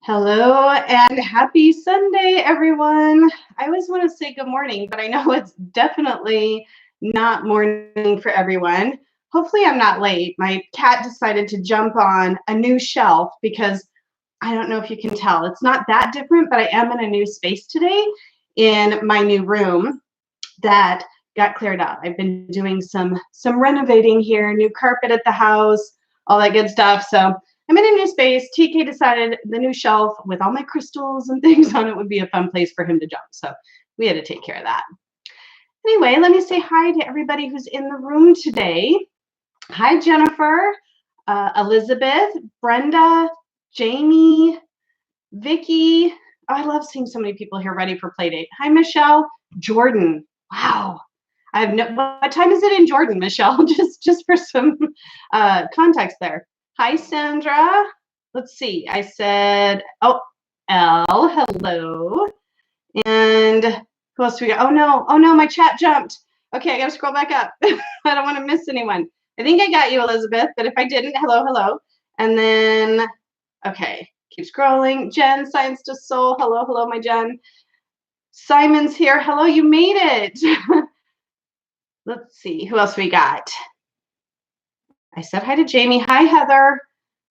Hello and happy Sunday, everyone. I always want to say good morning, but I know it's definitely not morning for everyone. Hopefully, I'm not late. My cat decided to jump on a new shelf because I don't know if you can tell. It's not that different, but I am in a new space today in my new room that got cleared out. I've been doing some renovating here, new carpet at the house, all that good stuff. So I'm in a new space. TK decided the new shelf with all my crystals and things on it would be a fun place for him to jump. So we had to take care of that. Anyway, let me say hi to everybody who's in the room today. Hi, Jennifer, Elizabeth, Brenda, Jamie, Vicky. Oh, I love seeing so many people here ready for Playdate. Hi, Michelle, Jordan. Wow. I have no. What time is it in Jordan, Michelle? just for some context there. Hi, Sandra. Let's see. I said, oh, Elle, hello. And who else do we got? Oh no, my chat jumped. Okay, I gotta scroll back up. I don't want to miss anyone. I think I got you, Elizabeth, but if I didn't, hello. And then, okay, keep scrolling. Jen, Science to Soul, hello, my Jen. Simon's here. Hello, you made it. Let's see, who else we got? I said hi to Jamie. Hi, Heather.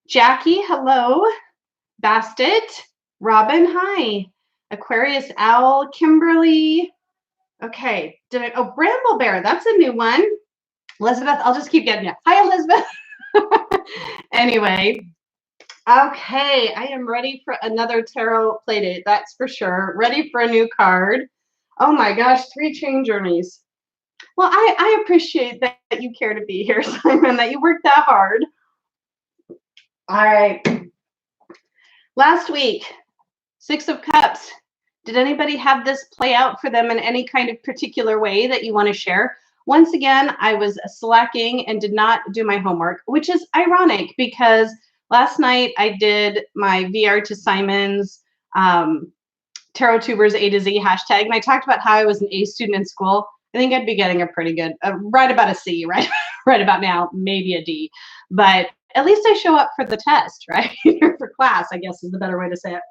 Jackie, hello. Bastet. Robin, hi. Aquarius Owl, Kimberly. Okay. Oh, Bramble Bear, that's a new one. Elizabeth, I'll just keep getting you. Hi, Elizabeth. Anyway, okay, I am ready for another tarot playdate, that's for sure. Ready for a new card. Oh my gosh, 3 chain journeys. Well, I appreciate that you care to be here, Simon, that you worked that hard. All right. Last week, 6 of Cups. Did anybody have this play out for them in any kind of particular way that you want to share? Once again, I was slacking and did not do my homework, which is ironic because last night I did my VR to Simon's Tarot Tubers A to Z hashtag, and I talked about how I was an A student in school. I think I'd be getting a pretty good, right about a C, right? Right about now, maybe a D. But at least I show up for the test, right? For class, I guess is the better way to say it.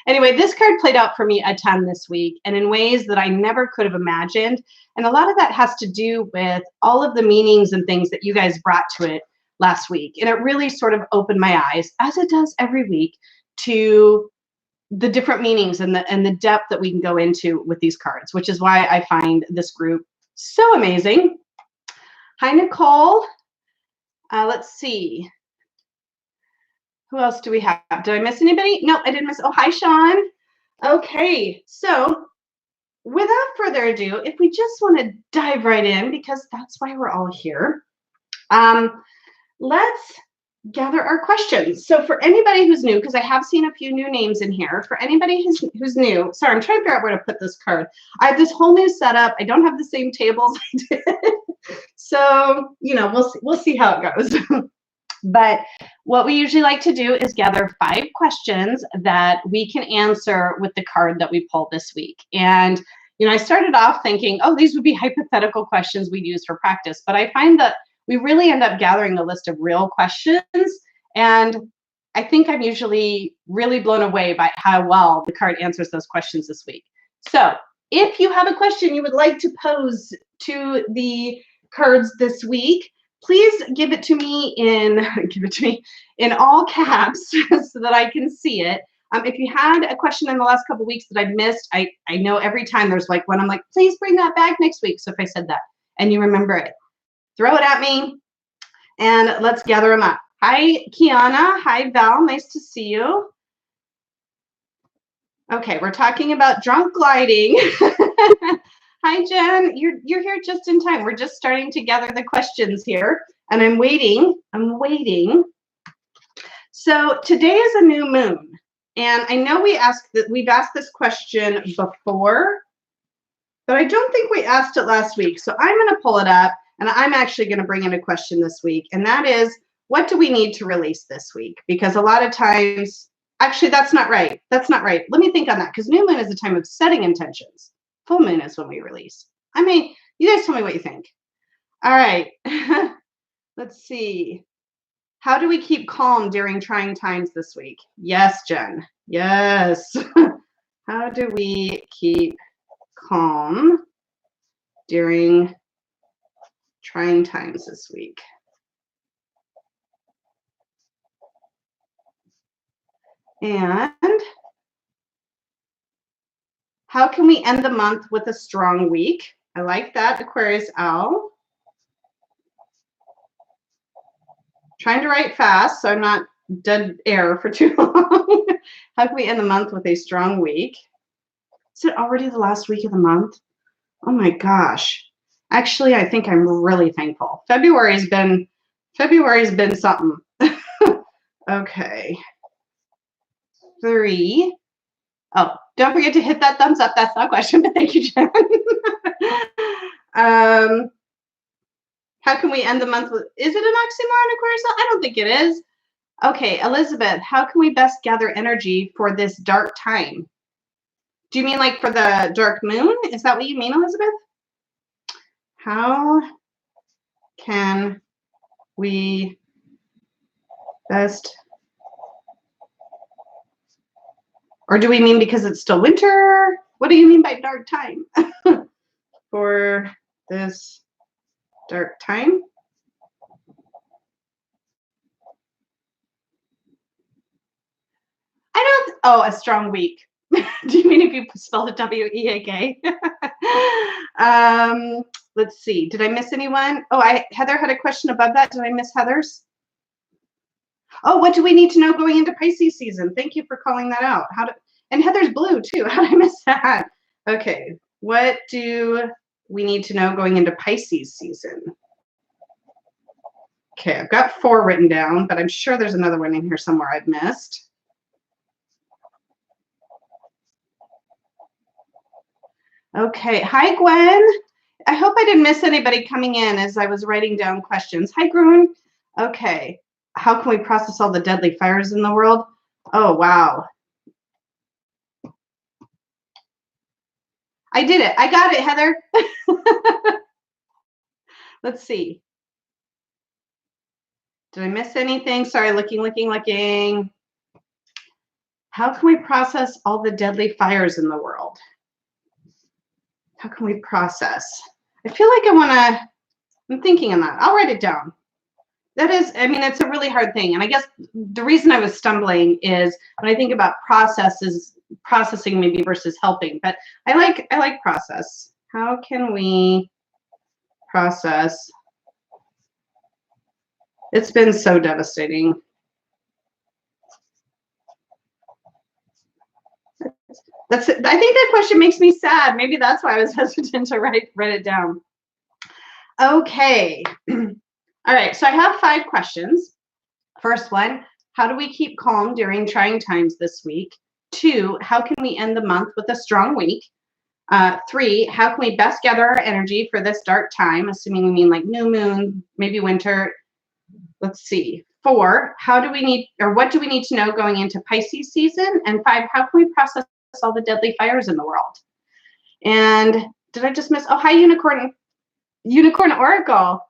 Anyway, this card played out for me a ton this week and in ways that I never could have imagined. And a lot of that has to do with all of the meanings and things that you guys brought to it last week. And it really sort of opened my eyes, as it does every week, to the different meanings and the depth that we can go into with these cards, which is why I find this group so amazing. Hi, Nicole. Let's see. Who else do we have? Did I miss anybody? No, I didn't miss. Oh, hi, Sean. Okay, so without further ado, if we just want to dive right in, because that's why we're all here, let's gather our questions. So for anybody who's new, because I have seen a few new names in here, for anybody who's new, sorry, I'm trying to figure out where to put this card. I have this whole new setup. I don't have the same tables I did. So, you know, we'll see how it goes. But what we usually like to do is gather 5 questions that we can answer with the card that we pulled this week. And, you know, I started off thinking, oh, these would be hypothetical questions we'd use for practice. But I find that we really end up gathering a list of real questions. And I think I'm usually really blown away by how well the card answers those questions this week. So if you have a question you would like to pose to the cards this week, please give it to me in all caps so that I can see it. If you had a question in the last couple of weeks that I've missed, I know every time there's like one I'm like, please bring that back next week. So if I said that and you remember it, throw it at me and let's gather them up. Hi, Kiana. Hi, Val. Nice to see you. Okay, we're talking about drunk gliding. Hi, Jen. You're here just in time. We're just starting to gather the questions here, and I'm waiting. So today is a new moon, and I know we've asked this question before, but I don't think we asked it last week. So I'm going to pull it up, and I'm actually going to bring in a question this week, and that is, what do we need to release this week? Because a lot of times, actually, that's not right. That's not right. Let me think on that, because new moon is a time of setting intentions. Full moon is when we release. I mean, you guys tell me what you think. All right. Let's see. How do we keep calm during trying times this week? Yes, Jen. Yes. How do we keep calm during trying times this week? And how can we end the month with a strong week? I like that, Aquarius Owl. Trying to write fast, so I'm not dead air for too long. How can we end the month with a strong week? Is it already the last week of the month? Oh my gosh. Actually, I think I'm really thankful. February's been something. Okay. 3. Oh, don't forget to hit that thumbs up. That's not a question, but thank you, Jen. How can we end the month with, is it an oxymoron, Aquarius? I don't think it is. Okay, Elizabeth, how can we best gather energy for this dark time? Do you mean like for the dark moon? Is that what you mean, Elizabeth? How can we best, or do we mean because it's still winter? What do you mean by dark time? For this dark time? A strong week. Do you mean if you spell it W-E-A-K? Let's see. Did I miss anyone? Oh, Heather had a question above that. Did I miss Heather's? Oh, what do we need to know going into Pisces season? Thank you for calling that out. And Heather's blue too. How did I miss that? Okay. What do we need to know going into Pisces season? Okay, I've got 4 written down, but I'm sure there's another one in here somewhere I've missed. Okay. Hi, Gwen. I hope I didn't miss anybody coming in as I was writing down questions. Hi, Groon. Okay. How can we process all the deadly fires in the world? Oh, wow. I did it. I got it, Heather. Let's see. Did I miss anything? Sorry, looking. How can we process all the deadly fires in the world? How can we process? I feel like I'm thinking on that. I'll write it down. That is, I mean, it's a really hard thing. And I guess the reason I was stumbling is when I think about processing maybe versus helping, but I like process. How can we process? It's been so devastating. That's it. I think that question makes me sad. Maybe that's why I was hesitant to write it down. Okay. All right. So I have 5 questions. First one, how do we keep calm during trying times this week? 2, how can we end the month with a strong week? 3, how can we best gather our energy for this dark time? Assuming we mean like new moon, maybe winter. Let's see. 4, what do we need to know going into Pisces season? And 5, how can we process all the deadly fires in the world? And did I just miss? Oh, hi, Unicorn Oracle.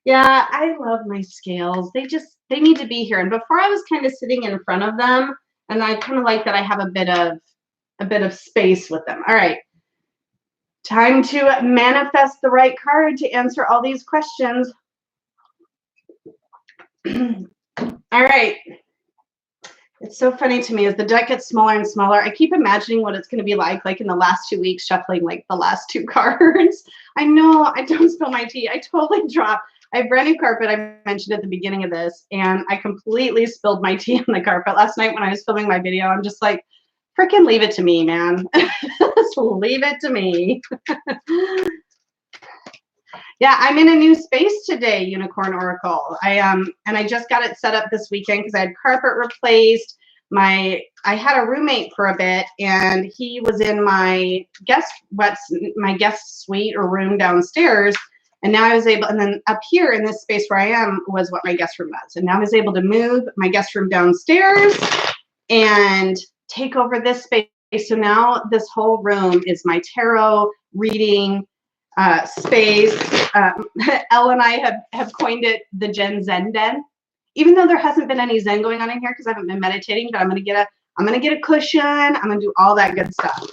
Yeah, I love my scales. They need to be here. And before I was kind of sitting in front of them, and I kind of like that I have a bit of space with them. All right. Time to manifest the right card to answer all these questions. All right. It's so funny to me as the deck gets smaller and smaller. I keep imagining what it's going to be like in the last 2 weeks, shuffling like the last 2 cards. I know I don't spill my tea. I totally dropped. I have brand new carpet. I mentioned at the beginning of this, and I completely spilled my tea on the carpet last night when I was filming my video. I'm just like, freaking leave it to me, man. Just leave it to me. Yeah, I'm in a new space today, Unicorn Oracle. And I just got it set up this weekend because I had carpet replaced. I had a roommate for a bit, and he was in my guest suite or room downstairs. And now I was able, and then up here in this space where I am was what my guest room was. And now I was able to move my guest room downstairs and take over this space. So now this whole room is my tarot reading space. Elle and I have coined it the Jen Zen Den, even though there hasn't been any Zen going on in here because I haven't been meditating, but I'm going to get I'm going to get a cushion. I'm going to do all that good stuff.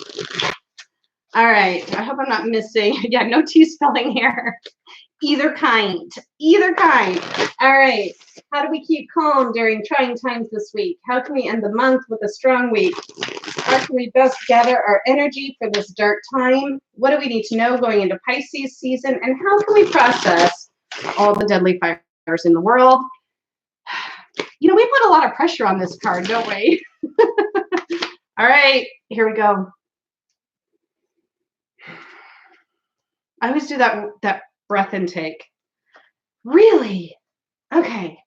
All right. I hope I'm not missing. Yeah, no T spelling here. Either kind. Either kind. All right. How do we keep calm during trying times this week? How can we end the month with a strong week? How can we best gather our energy for this dark time? What do we need to know going into Pisces season? And how can we process all the deadly fires in the world? You know, we put a lot of pressure on this card, don't we? All right, here we go. I always do that breath intake. Really? Okay.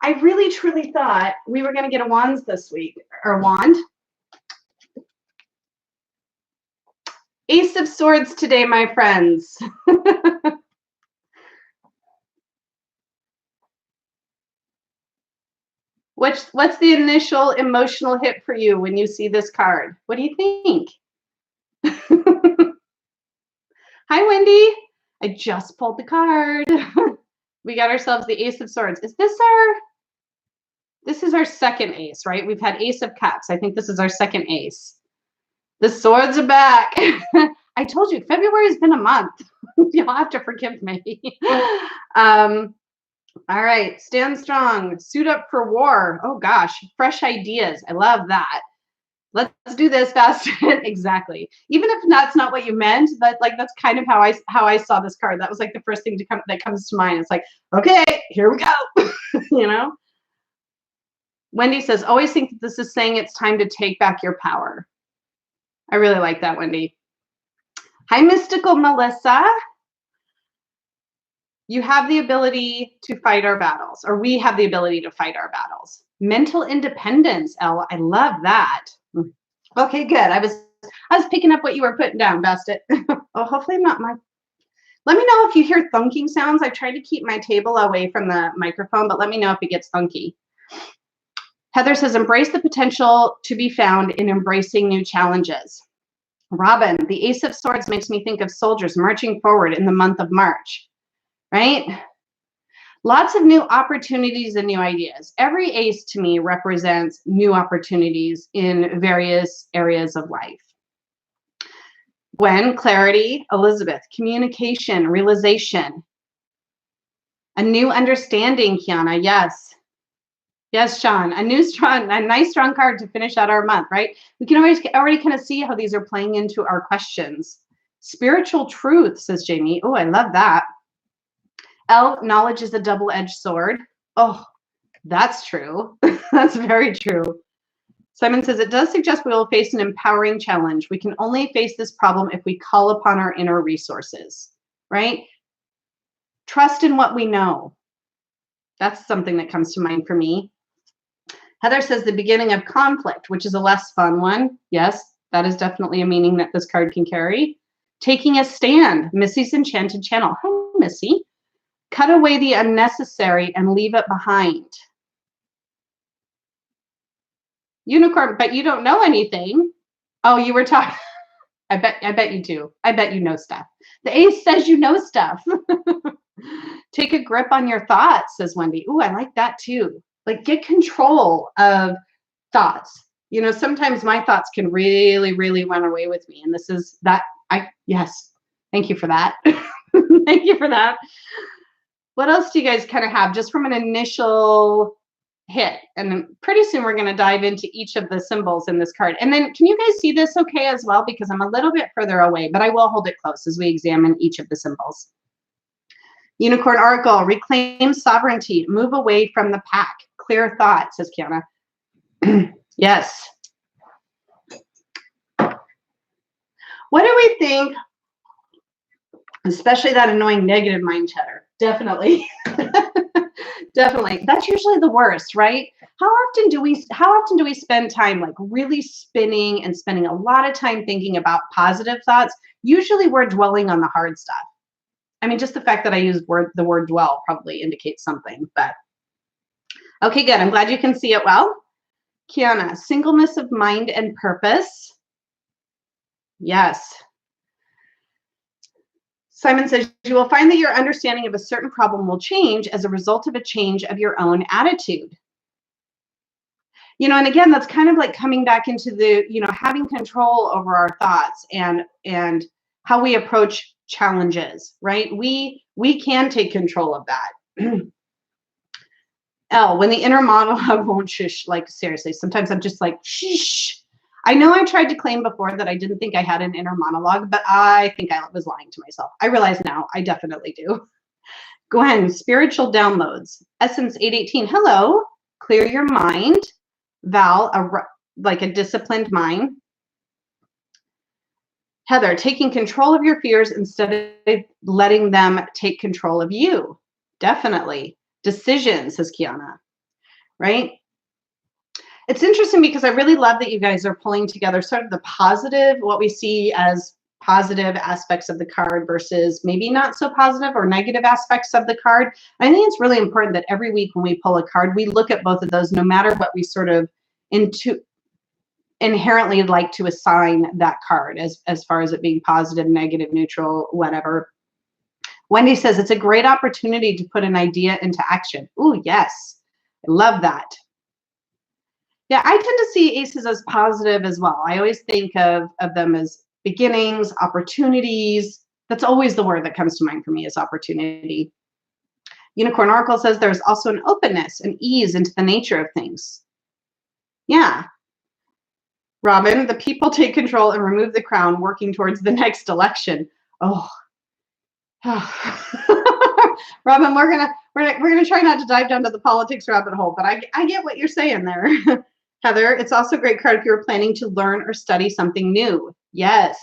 I really truly thought we were going to get a wands this week, or wand. Ace of Swords today, my friends. What's the initial emotional hit for you when you see this card? What do you think? Hi, Wendy. I just pulled the card. We got ourselves the Ace of Swords. This is our second ace, right? We've had Ace of Cups. I think this is our second ace. The swords are back. I told you, February's been a month. You'll have to forgive me. All right, stand strong, suit up for war. Oh gosh, fresh ideas. I love that. Let's do this fast. Exactly. Even if that's not what you meant, but like that's kind of how I saw this card. That was like the first thing that comes to mind. It's like, okay, here we go. You know. Wendy says, always think that this is saying it's time to take back your power. I really like that, Wendy. Hi, Mystical Melissa. You have the ability to fight our battles, or we have the ability to fight our battles. Mental independence, Elle. I love that. Okay, good. I was picking up what you were putting down, Bastet. Oh, hopefully I'm not Let me know if you hear thunking sounds. I tried to keep my table away from the microphone, but let me know if it gets thunky. Heather says, embrace the potential to be found in embracing new challenges. Robin, the Ace of Swords makes me think of soldiers marching forward in the month of March, right? Lots of new opportunities and new ideas. Every ace to me represents new opportunities in various areas of life. Gwen, clarity. Elizabeth, communication, realization. A new understanding, Kiana, yes. Yes, Sean, a nice strong card to finish out our month, right? We can already kind of see how these are playing into our questions. Spiritual truth, says Jamie. Oh, I love that. L, knowledge is a double-edged sword. Oh, that's true. That's very true. Simon says, it does suggest we will face an empowering challenge. We can only face this problem if we call upon our inner resources, right? Trust in what we know. That's something that comes to mind for me. Heather says the beginning of conflict, which is a less fun one. Yes, that is definitely a meaning that this card can carry. Taking a stand, Missy's Enchanted Channel. Hi, Missy. Cut away the unnecessary and leave it behind. Unicorn, but you don't know anything. Oh, you were talking. I bet you do. I bet you know stuff. The ace says you know stuff. Take a grip on your thoughts, says Wendy. Ooh, I like that too. Like, get control of thoughts. You know, sometimes my thoughts can really, really run away with me. And this is that. Yes. Thank you for that. Thank you for that. What else do you guys kind of have just from an initial hit? And pretty soon we're going to dive into each of the symbols in this card. And then can you guys see this okay as well? Because I'm a little bit further away, but I will hold it close as we examine each of the symbols. Unicorn Oracle, reclaim sovereignty, move away from the pack. Clear thought, says Kiana. Yes. What do we think? Especially that annoying negative mind chatter. Definitely. Definitely. That's usually the worst, right? How often do we spend time like really spinning and spending a lot of time thinking about positive thoughts? Usually we're dwelling on the hard stuff. I mean, just the fact that I use the word dwell probably indicates something, but okay, good. I'm glad you can see it well. Kiana, singleness of mind and purpose. Yes. Simon says, you will find that your understanding of a certain problem will change as a result of a change of your own attitude. You know, and again, that's kind of like coming back into the, you know, having control over our thoughts and how we approach challenges, right? We can take control of that. L, when the inner monologue won't shush, like seriously, sometimes I'm just like, shh. I know I tried to claim before that I didn't think I had an inner monologue, but I think I was lying to myself. I realize now I definitely do. Gwen, spiritual downloads. Essence 818, hello, clear your mind. Val, like a disciplined mind. Heather, taking control of your fears instead of letting them take control of you. Definitely. Decision, says Kiana, right? It's interesting because I really love that you guys are pulling together sort of the positive, what we see as positive aspects of the card versus maybe not so positive or negative aspects of the card. I think it's really important that every week when we pull a card, we look at both of those, no matter what we sort of inherently like to assign that card as far as it being positive, negative, neutral, whatever. Wendy says it's a great opportunity to put an idea into action. Ooh, yes. I love that. Yeah, I tend to see aces as positive as well. I always think of them as beginnings, opportunities. That's always the word that comes to mind for me, is opportunity. Unicorn Oracle says there's also an openness and ease into the nature of things. Yeah. Robin, the people take control and remove the crown, working towards the next election. Oh. Robin, we're gonna try not to dive down to the politics rabbit hole, but I get what you're saying there. Heather, it's also a great card if you're planning to learn or study something new. Yes.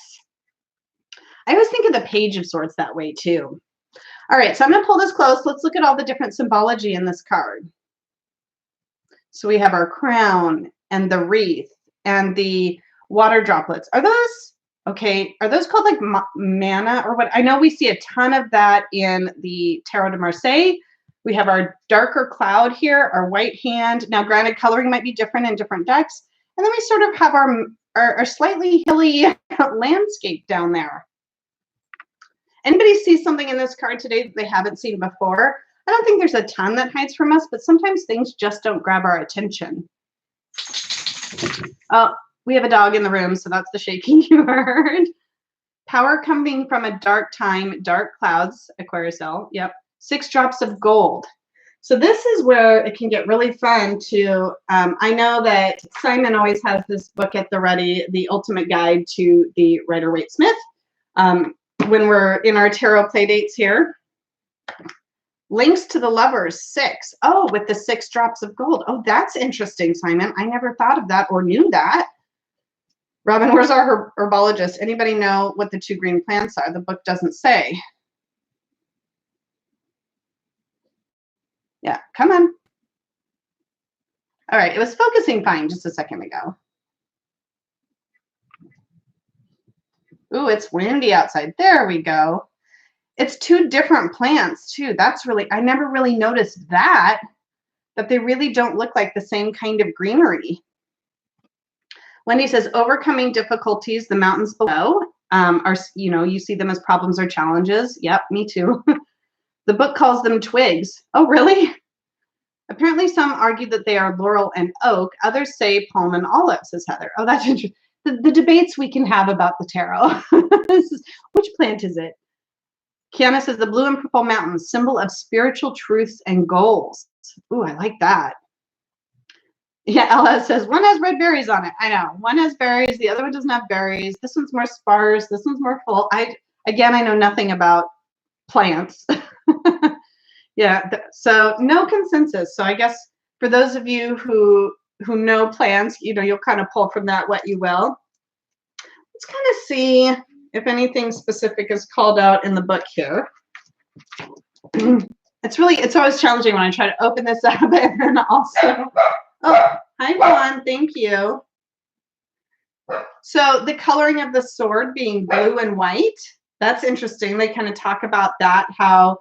I always think of the Page of Swords that way too. All right, so I'm gonna pull this close. Let's look at all the different symbology in this card. So we have our crown and the wreath and the water droplets. Are those, okay, are those called like mana or what? I know we see a ton of that in the Tarot de Marseille. We have our darker cloud here, our white hand. Now, granted, coloring might be different in different decks. And then we sort of have our slightly hilly landscape down there. Anybody see something in this card today that they haven't seen before? I don't think there's a ton that hides from us, but sometimes things just don't grab our attention. Oh, we have a dog in the room, so that's the shaking you heard. Power coming from a dark time, dark clouds, Aquarius L. Yep. 6 drops of gold. So this is where it can get really fun to, I know that Simon always has this book at the ready, The Ultimate Guide to the Rider-Waite-Smith. When we're in our tarot play dates here. Links to the Lovers, 6. Oh, with the 6 drops of gold. Oh, that's interesting, Simon. I never thought of that or knew that. Robin, where's our herbologist? Anybody know what the 2 green plants are? The book doesn't say. Yeah, come on. All right, it was focusing fine just a second ago. Ooh, it's windy outside. There we go. It's 2 different plants too. That's really, I never really noticed that they really don't look like the same kind of greenery. Wendy says, overcoming difficulties, the mountains below are, you know, you see them as problems or challenges. Yep, me too. The book calls them twigs. Oh, really? Apparently some argue that they are laurel and oak. Others say palm and olive, says Heather. Oh, that's interesting. The debates we can have about the tarot. Which plant is it? Kiana says, the blue and purple mountains, symbol of spiritual truths and goals. Ooh, I like that. Yeah, Ella says, one has red berries on it. I know. One has berries. The other one doesn't have berries. This one's more sparse. This one's more full. Again, I know nothing about plants. Yeah, so no consensus. So I guess for those of you who know plants, you know, you'll kind of pull from that what you will. Let's kind of see if anything specific is called out in the book here. It's always challenging when I try to open this up and then also, oh, hi Juan, thank you. So the coloring of the sword being blue and white, that's interesting. They kind of talk about that, how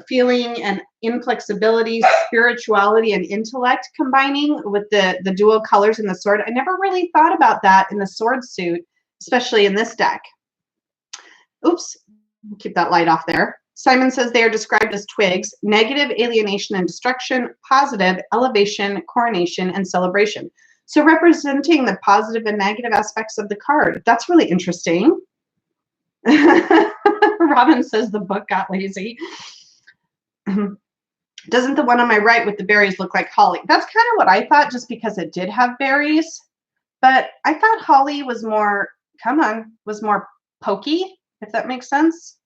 feeling and inflexibility, spirituality, and intellect combining with the dual colors in the sword. I never really thought about that in the sword suit, especially in this deck. Oops, keep that light off there. Simon says they are described as twigs: negative, alienation and destruction; positive, elevation, coronation, and celebration. So representing the positive and negative aspects of the card. That's really interesting. Robin says the book got lazy. Doesn't the one on my right with the berries look like holly? That's kind of what I thought, just because it did have berries. But I thought holly was more, was more pokey, if that makes sense.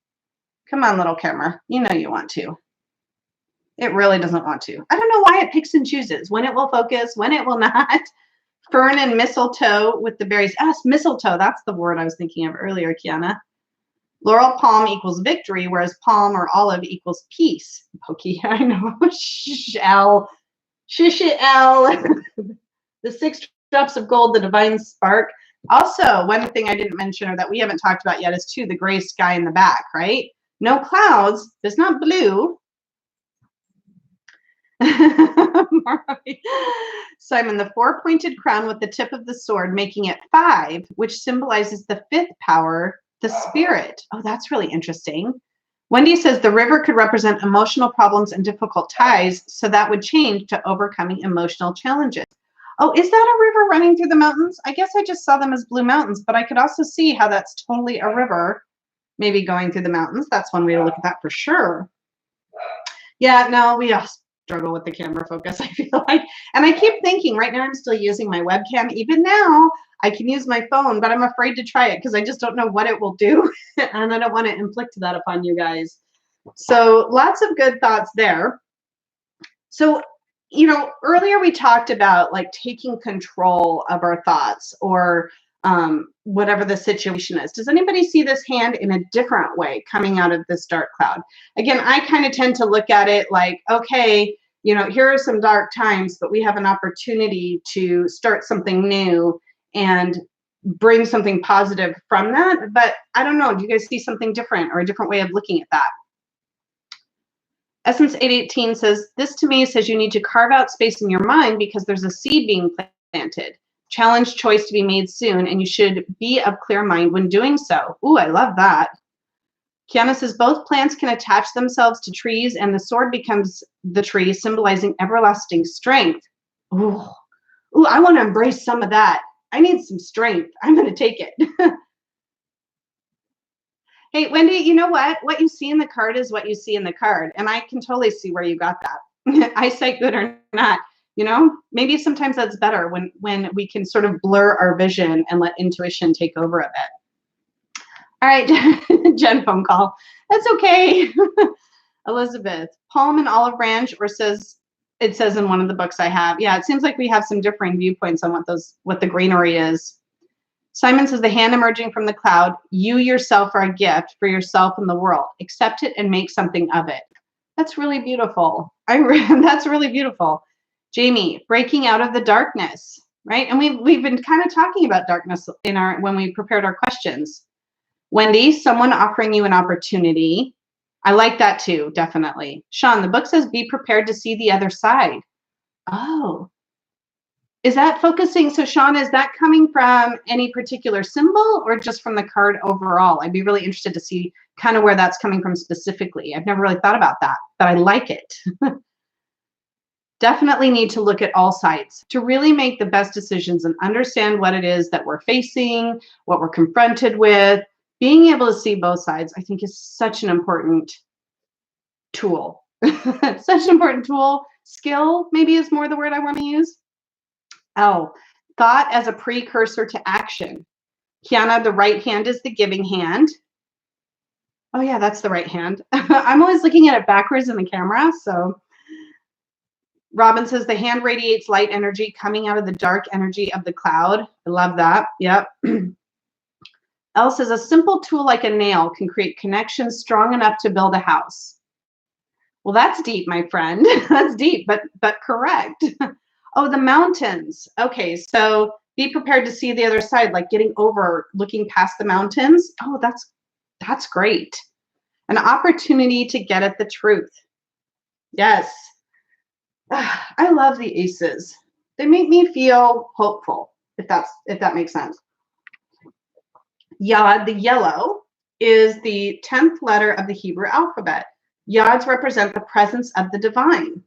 Come on, little camera. You know you want to. It really doesn't want to. I don't know why it picks and chooses when it will focus, when it will not. Fern and mistletoe with the berries. Yes, mistletoe. That's the word I was thinking of earlier, Kiana. Laurel palm equals victory, whereas palm or olive equals peace. Pokey, I know. Shell. The 6 drops of gold, the divine spark. Also, one thing I didn't mention or that we haven't talked about yet is too the gray sky in the back, right? No clouds. It's not blue. Simon, the 4-pointed crown with the tip of the sword, making it 5, which symbolizes the 5th power, the spirit. Oh, that's really interesting. Wendy says the river could represent emotional problems and difficult ties, so that would change to overcoming emotional challenges. Oh, is that a river running through the mountains? I guess I just saw them as blue mountains, but I could also see how that's totally a river, maybe going through the mountains. That's one way to look at that for sure. Yeah, no, we struggle with the camera focus, I feel like. And I keep thinking, right now I'm still using my webcam. Even now, I can use my phone, but I'm afraid to try it because I just don't know what it will do. And I don't want to inflict that upon you guys. So lots of good thoughts there. So, you know, earlier we talked about like taking control of our thoughts or whatever the situation is. Does anybody see this hand in a different way coming out of this dark cloud? Again, I kind of tend to look at it like, okay, you know, here are some dark times, but we have an opportunity to start something new and bring something positive from that. But I don't know, do you guys see something different or a different way of looking at that? Essence 818 says, this to me says you need to carve out space in your mind because there's a seed being planted. Challenge choice to be made soon, and you should be of clear mind when doing so. Ooh, I love that. Kiana says, both plants can attach themselves to trees, and the sword becomes the tree, symbolizing everlasting strength. Ooh, ooh, I want to embrace some of that. I need some strength. I'm going to take it. Hey, Wendy, you know what? What you see in the card is what you see in the card. And I can totally see where you got that. Eyesight good or not, you know, maybe sometimes that's better when we can sort of blur our vision and let intuition take over a bit. All right, Jen phone call. That's okay. Elizabeth, palm and olive branch, or it says in one of the books I have. Yeah, it seems like we have some differing viewpoints on what the greenery is. Simon says, the hand emerging from the cloud, you yourself are a gift for yourself and the world. Accept it and make something of it. That's really beautiful. That's really beautiful. Jamie, breaking out of the darkness, right? And we've been kind of talking about darkness when we prepared our questions. Wendy, someone offering you an opportunity. I like that too, definitely. Sean, the book says, be prepared to see the other side. Oh. Is that focusing? So Sean, is that coming from any particular symbol or just from the card overall? I'd be really interested to see kind of where that's coming from specifically. I've never really thought about that, but I like it. Definitely need to look at all sides to really make the best decisions and understand what it is that we're facing, what we're confronted with. Being able to see both sides, I think, is such an important tool. Such an important tool. Skill, maybe, is more the word I want to use. Oh, thought as a precursor to action. Kiana, the right hand is the giving hand. Oh yeah, that's the right hand. I'm always looking at it backwards in the camera. So Robin says the hand radiates light energy coming out of the dark energy of the cloud. I love that. Yep. Elle says a simple tool like a nail can create connections strong enough to build a house. Well, that's deep, my friend. That's deep, but correct. Oh, the mountains. Okay, so be prepared to see the other side, like looking past the mountains. Oh, that's great. An opportunity to get at the truth. Yes. I love the aces. They make me feel hopeful, if that makes sense. Yeah, the yellow. is the 10th letter of the Hebrew alphabet. Yods represent the presence of the divine.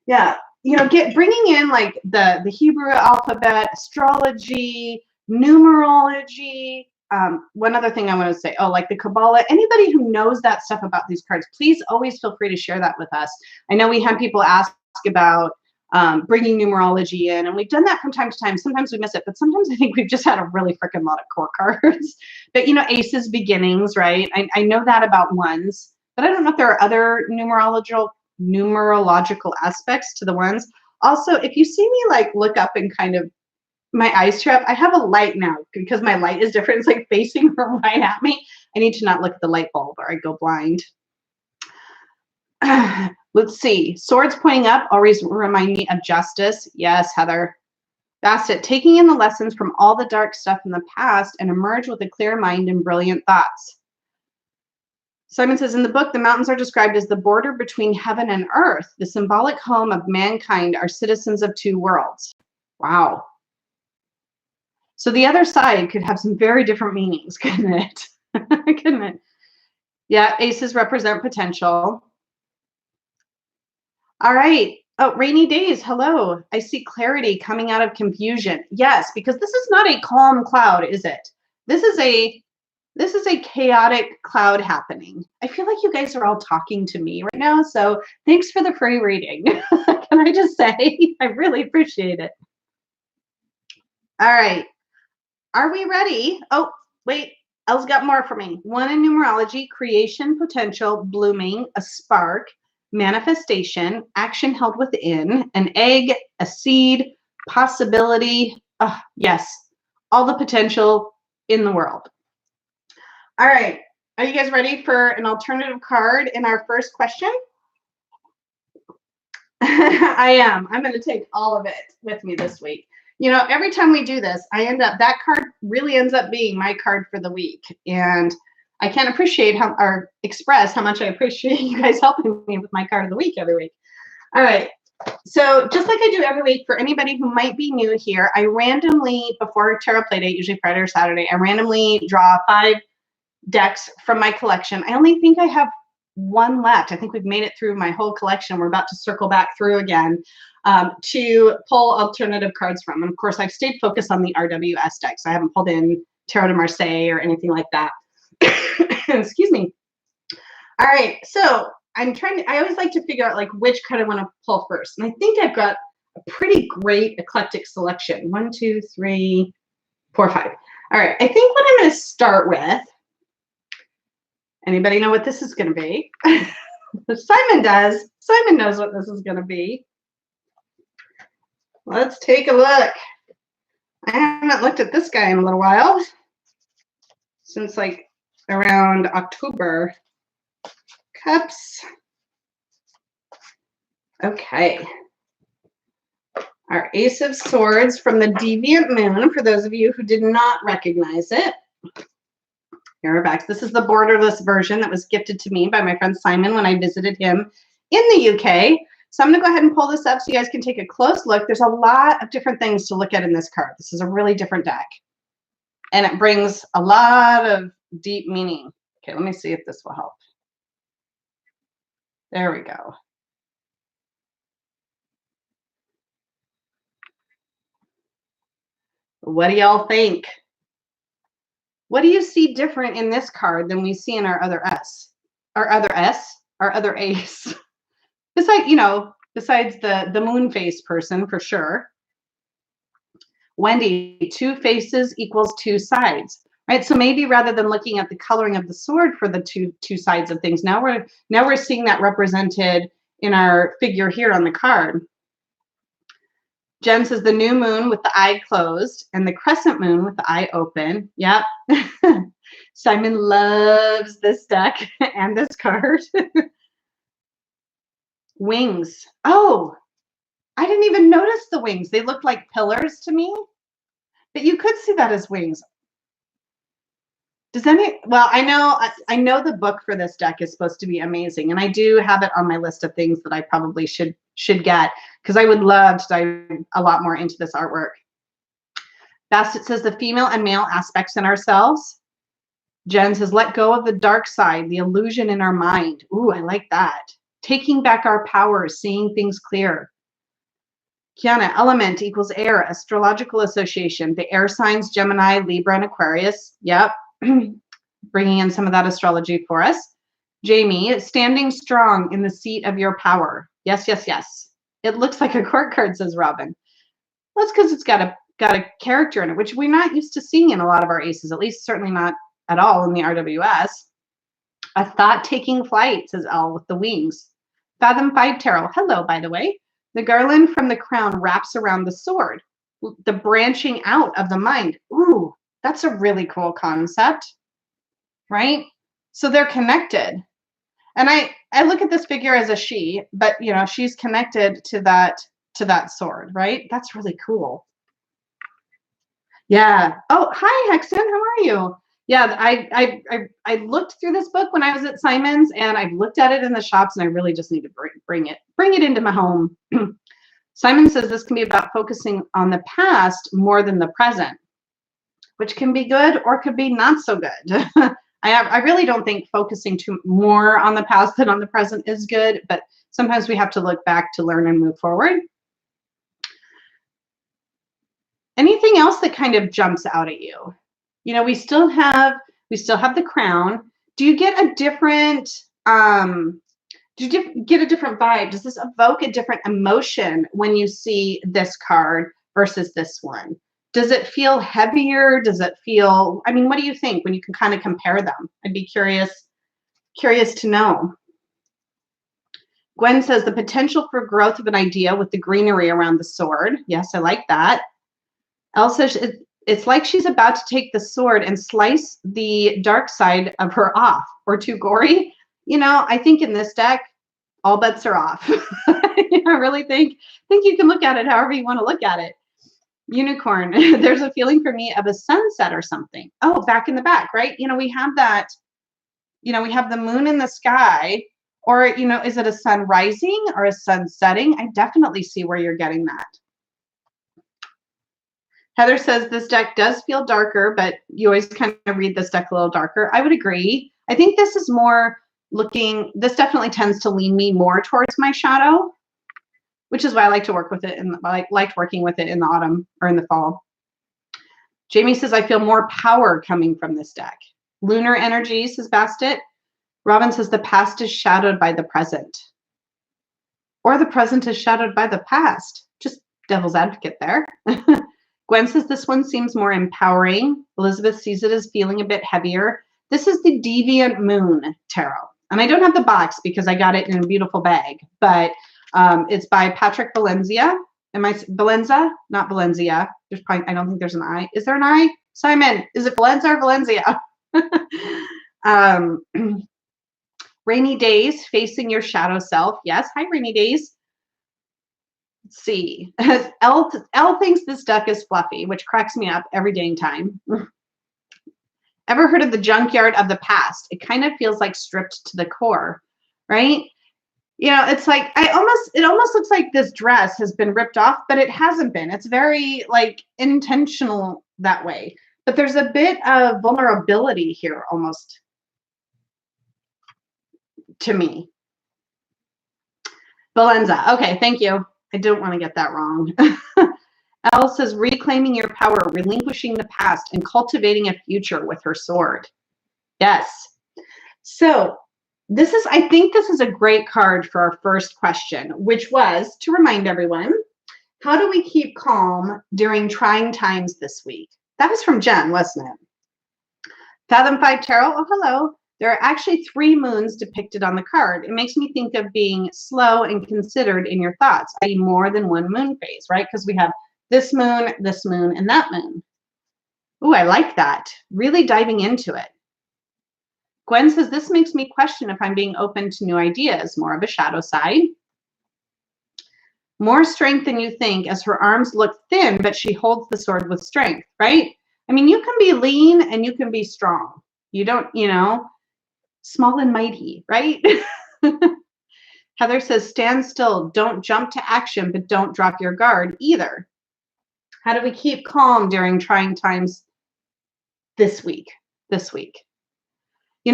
Yeah, you know, bringing in like the Hebrew alphabet, astrology, numerology. One other thing I want to say, oh, like the Kabbalah. Anybody who knows that stuff about these cards, please always feel free to share that with us. I know we had people ask about bringing numerology in, and we've done that from time to time. Sometimes we miss it, but sometimes I think we've just had a really freaking lot of core cards. But you know, aces, beginnings, right? I know that about ones, but I don't know if there are other numerological aspects to the ones. Also, if you see me like look up and kind of my eyes tear up, I have a light now because my light is different. It's like facing right at me. I need to not look at the light bulb or I go blind. Let's see. Swords pointing up always remind me of justice. Yes, Heather. Bassett, taking in the lessons from all the dark stuff in the past and emerge with a clear mind and brilliant thoughts. Simon says, in the book, the mountains are described as the border between heaven and earth. The symbolic home of mankind are citizens of two worlds. Wow. So the other side could have some very different meanings, couldn't it? Couldn't it? Yeah, aces represent potential. All right. Oh, rainy days. Hello. I see clarity coming out of confusion. Yes, because this is not a calm cloud, is it? This is a chaotic cloud happening. I feel like you guys are all talking to me right now, so thanks for the free reading. Can I just say, I really appreciate it. All right. Are we ready? Oh, wait. Elle's got more for me. One in numerology, creation, potential, blooming, a spark, manifestation, action held within, an egg, a seed, possibility. Yes, all the potential in the world. All right. Are you guys ready for an alternative card in our first question? I am. I'm going to take all of it with me this week. You know, every time we do this, that card really ends up being my card for the week. And I can't express how much I appreciate you guys helping me with my card of the week every week. All right. So just like I do every week, for anybody who might be new here, I randomly, before Tarot Play Date, usually Friday or Saturday, I randomly draw 5 decks from my collection. I only think I have one left. I think we've made it through my whole collection. We're about to circle back through again to pull alternative cards from. And of course, I've stayed focused on the RWS decks. I haven't pulled in Tarot de Marseille or anything like that. Excuse me. All right, so I always like to figure out like which card I want to pull first. And I think I've got a pretty great eclectic selection. 1, 2, 3, 4, 5. All right, I think what I'm going to start with, anybody know what this is going to be? Simon does. Simon knows what this is going to be. Let's take a look. I haven't looked at this guy in a little while, since like around October. Cups. Okay. Our Ace of Swords from the Deviant Moon, for those of you who did not recognize it. Here we're back. This is the borderless version that was gifted to me by my friend Simon when I visited him in the UK. So I'm going to go ahead and pull this up so you guys can take a close look. There's a lot of different things to look at in this card. This is a really different deck. And it brings a lot of deep meaning. Okay, let me see if this will help. There we go. What do y'all think? What do you see different in this card than we see in our other ace? Besides the moon face person for sure. Wendy, 2 faces equals 2 sides, right? So maybe rather than looking at the coloring of the sword for the two sides of things, now we're seeing that represented in our figure here on the card. Jen says the new moon with the eye closed and the crescent moon with the eye open. Yep. Simon loves this deck and this card. Wings. Oh, I didn't even notice the wings. They look like pillars to me, but you could see that as wings. Well, I know the book for this deck is supposed to be amazing, and I do have it on my list of things that I probably should get, because I would love to dive a lot more into this artwork. Bassett says the female and male aspects in ourselves. Jen says, let go of the dark side, the illusion in our mind. Ooh, I like that. Taking back our power, seeing things clear. Kiana, element equals air, astrological association. The air signs, Gemini, Libra, and Aquarius. Yep. Bringing in some of that astrology for us. Jamie, standing strong in the seat of your power. Yes, yes, yes. It looks like a court card, says Robin. Well, that's because it's got a character in it, which we're not used to seeing in a lot of our aces, at least certainly not at all in the RWS. A thought taking flight, says Elle with the wings. Fathom 5 Tarot. Hello, by the way. The garland from the crown wraps around the sword. The branching out of the mind. Ooh, that's a really cool concept, right? So they're connected. And I look at this figure as a she, but you know, she's connected to that sword, right? That's really cool. Yeah. Oh, hi, Hexton. How are you? Yeah, I looked through this book when I was at Simon's, and I've looked at it in the shops, and I really just need to bring it into my home. Simon says this can be about focusing on the past more than the present, which can be good or could be not so good. I really don't think focusing more on the past than on the present is good, but sometimes we have to look back to learn and move forward. Anything else that kind of jumps out at you? You know, we still have the crown. Do you get a different get a different vibe? Does this evoke a different emotion when you see this card versus this one? Does it feel heavier? Does it feel, I mean, what do you think when you can kind of compare them? I'd be curious to know. Gwen says the potential for growth of an idea with the greenery around the sword. Yes, I like that. Elle says it's like she's about to take the sword and slice the dark side of her off, or too gory. You know, I think in this deck, all bets are off. I really think you can look at it however you want to look at it. Unicorn, there's a feeling for me of a sunset or something. Oh, back in the back, right? You know, we have that, you know, we have the moon in the sky, or, you know, is it a sun rising or a sun setting? I definitely see where you're getting that. Heather says this deck does feel darker, but you always kind of read this deck a little darker. I would agree. I think this is more this definitely tends to lean me more towards my shadow, which is why I like to work with it, and I liked working with it in the autumn or in the fall. Jamie says, I feel more power coming from this deck. Lunar energy, says Bastet. Robin says the past is shadowed by the present. Or the present is shadowed by the past. Just devil's advocate there. Gwen says this one seems more empowering. Elizabeth sees it as feeling a bit heavier. This is the Deviant Moon Tarot. And I don't have the box because I got it in a beautiful bag, but it's by Patrick Valencia. Valenza? Not Valencia. There's probably, I don't think there's an I. Is there an I? Simon, is it Valenza or Valencia? Rainy Days, Facing Your Shadow Self. Yes, hi, Rainy Days. Let's see. Elle thinks this deck is fluffy, which cracks me up every dang time. Ever heard of the junkyard of the past? It kind of feels like stripped to the core, right? You know, it's like it almost looks like this dress has been ripped off, but it hasn't been. It's very like intentional that way. But there's a bit of vulnerability here almost to me. Valenza. Okay, thank you. I don't want to get that wrong. Elle says, reclaiming your power, relinquishing the past, and cultivating a future with her sword. Yes. So I think this is a great card for our first question, which was to remind everyone, how do we keep calm during trying times this week? That was from Jen, wasn't it? Fathom 5 Tarot. Oh, hello. There are actually 3 moons depicted on the card. It makes me think of being slow and considered in your thoughts, i.e. more than one moon phase, right? Because we have this moon, and that moon. Ooh, I like that. Really diving into it. Gwen says, this makes me question if I'm being open to new ideas, more of a shadow side. More strength than you think, as her arms look thin, but she holds the sword with strength, right? I mean, you can be lean and you can be strong. You don't, you know, small and mighty, right? Heather says, stand still, don't jump to action, but don't drop your guard either. How do we keep calm during trying times this week?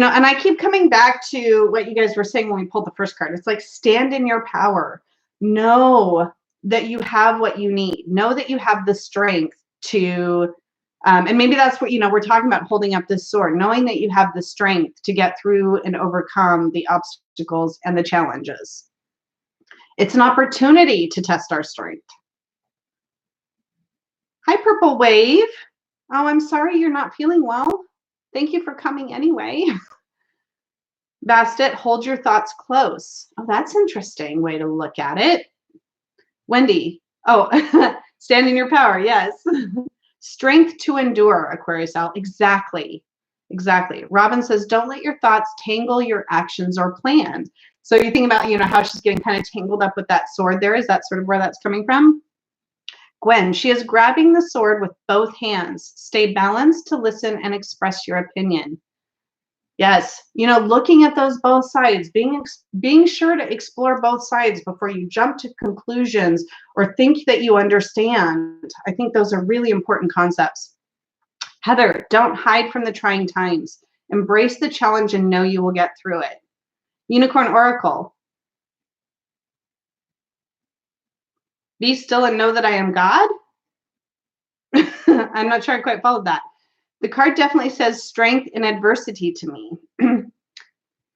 and I keep coming back to what you guys were saying when we pulled the first card. It's like, stand in your power. Know that you have what you need. Know that you have the strength to, and maybe that's what, we're talking about, holding up this sword, knowing that you have the strength to get through and overcome the obstacles and the challenges. It's an opportunity to test our strength. Hi, Purple Wave. Oh, I'm sorry you're not feeling well. Thank you for coming anyway. Bastet, hold your thoughts close. Oh, that's an interesting way to look at it. Wendy, oh, stand in your power, yes. Strength to endure, Aquarius Al. Exactly. Robin says, don't let your thoughts tangle your actions or plans. So you think about, how she's getting kind of tangled up with that sword there. Is that sort of where that's coming from? Gwen, she is grabbing the sword with both hands. Stay balanced to listen and express your opinion. Yes, looking at those both sides, being sure to explore both sides before you jump to conclusions or think that you understand. I think those are really important concepts. Heather, don't hide from the trying times. Embrace the challenge and know you will get through it. Unicorn Oracle. Be still and know that I am God. I'm not sure I quite followed that. The card definitely says strength in adversity to me.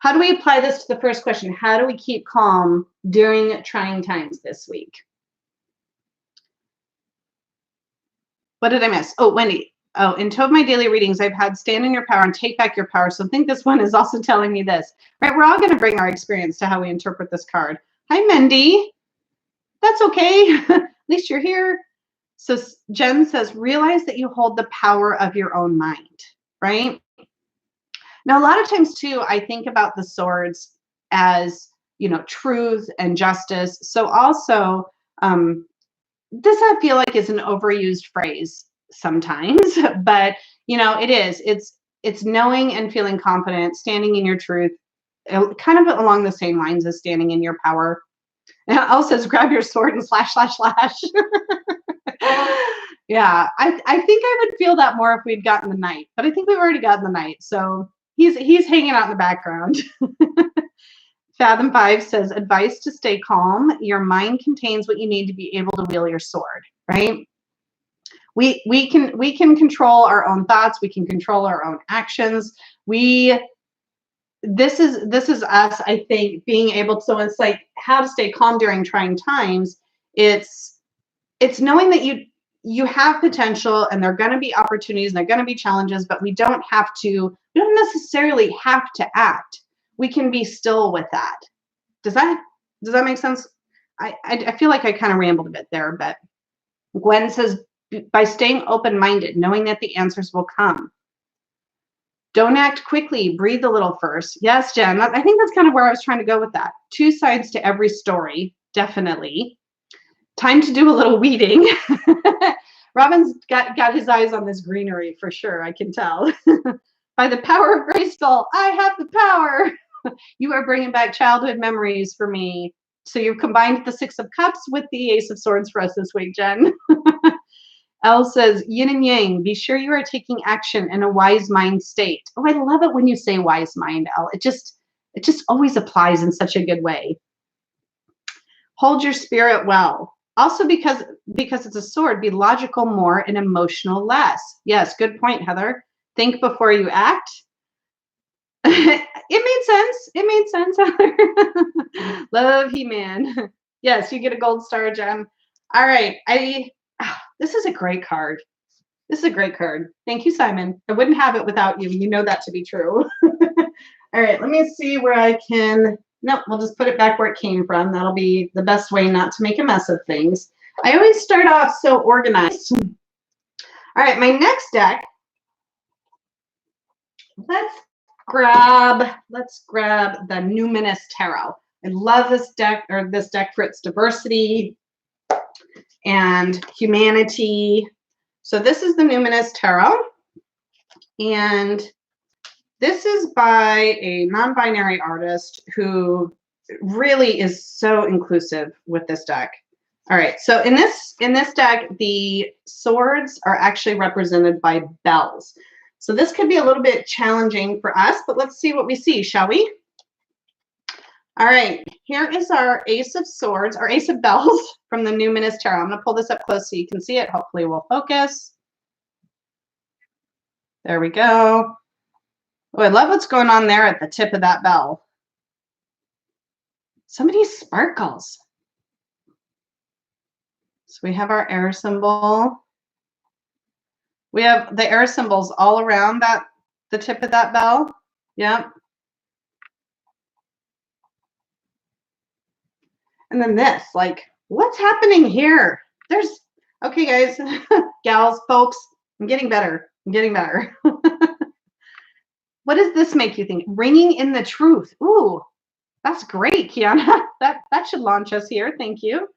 How do we apply this to the first question? How do we keep calm during trying times this week? What did I miss? Oh, Wendy. Oh, in two of my daily readings, I've had stand in your power and take back your power. So I think this one is also telling me this. Right, we're all going to bring our experience to how we interpret this card. Hi, Mendy. That's okay. At least you're here. So Jen says, realize that you hold the power of your own mind, right? Now, a lot of times, too, I think about the swords as, truth and justice. So also, this I feel like is an overused phrase sometimes, but, it is. It's knowing and feeling confident, standing in your truth, kind of along the same lines as standing in your power. And Elle says, grab your sword and slash, slash, slash. Yeah, I think I would feel that more if we'd gotten the knight, but I think we've already gotten the knight. So he's hanging out in the background. Fathom 5 says, advice to stay calm. Your mind contains what you need to be able to wield your sword, right? We can control our own thoughts. We can control our own actions. This is us, I think, being able to, so it's like how to stay calm during trying times. It's knowing that you have potential and there are going to be opportunities and there are going to be challenges, but we don't necessarily have to act. We can be still with that. Does that make sense? I feel like I kind of rambled a bit there, but Gwen says, by staying open-minded, knowing that the answers will come. Don't act quickly, breathe a little first. Yes, Jen, I think that's kind of where I was trying to go with that. Two sides to every story, definitely. Time to do a little weeding. Robin's got his eyes on this greenery for sure, I can tell. By the power of Grayskull, I have the power. You are bringing back childhood memories for me. So you've combined the Six of Cups with the Ace of Swords for us this week, Jen. Elle says, yin and yang, be sure you are taking action in a wise mind state. Oh, I love it when you say wise mind, Elle. It just always applies in such a good way. Hold your spirit well. Also, because it's a sword, be logical more and emotional less. Yes, good point, Heather. Think before you act. It made sense, Heather. Love He-Man. Yes, you get a gold star, Jen. All right. This is a great card. Thank you, Simon. I wouldn't have it without you. You know that to be true. All right, let me see where I can. Nope, we'll just put it back where it came from. That'll be the best way not to make a mess of things. I always start off so organized. All right, my next deck. Let's grab the Numinous Tarot. I love this deck for its diversity and humanity. So this is the Numinous Tarot, and this is by a non-binary artist who really is so inclusive with this deck. All right, so in this deck, the swords are actually represented by bells. So this could be a little bit challenging for us, but let's see what we see, shall we? All right, here is our Ace of Swords, or Ace of Bells from the Numinous Tarot. I'm going to pull this up close so you can see it. Hopefully we'll focus. There we go. Oh, I love what's going on there at the tip of that bell. So many sparkles. So we have our air symbol. We have the air symbols all around the tip of that bell. Yep. And then this, like, what's happening here? Okay, guys, gals, folks, I'm getting better. I'm getting better. What does this make you think? Ringing in the truth. Ooh, that's great, Kiana. That should launch us here. Thank you.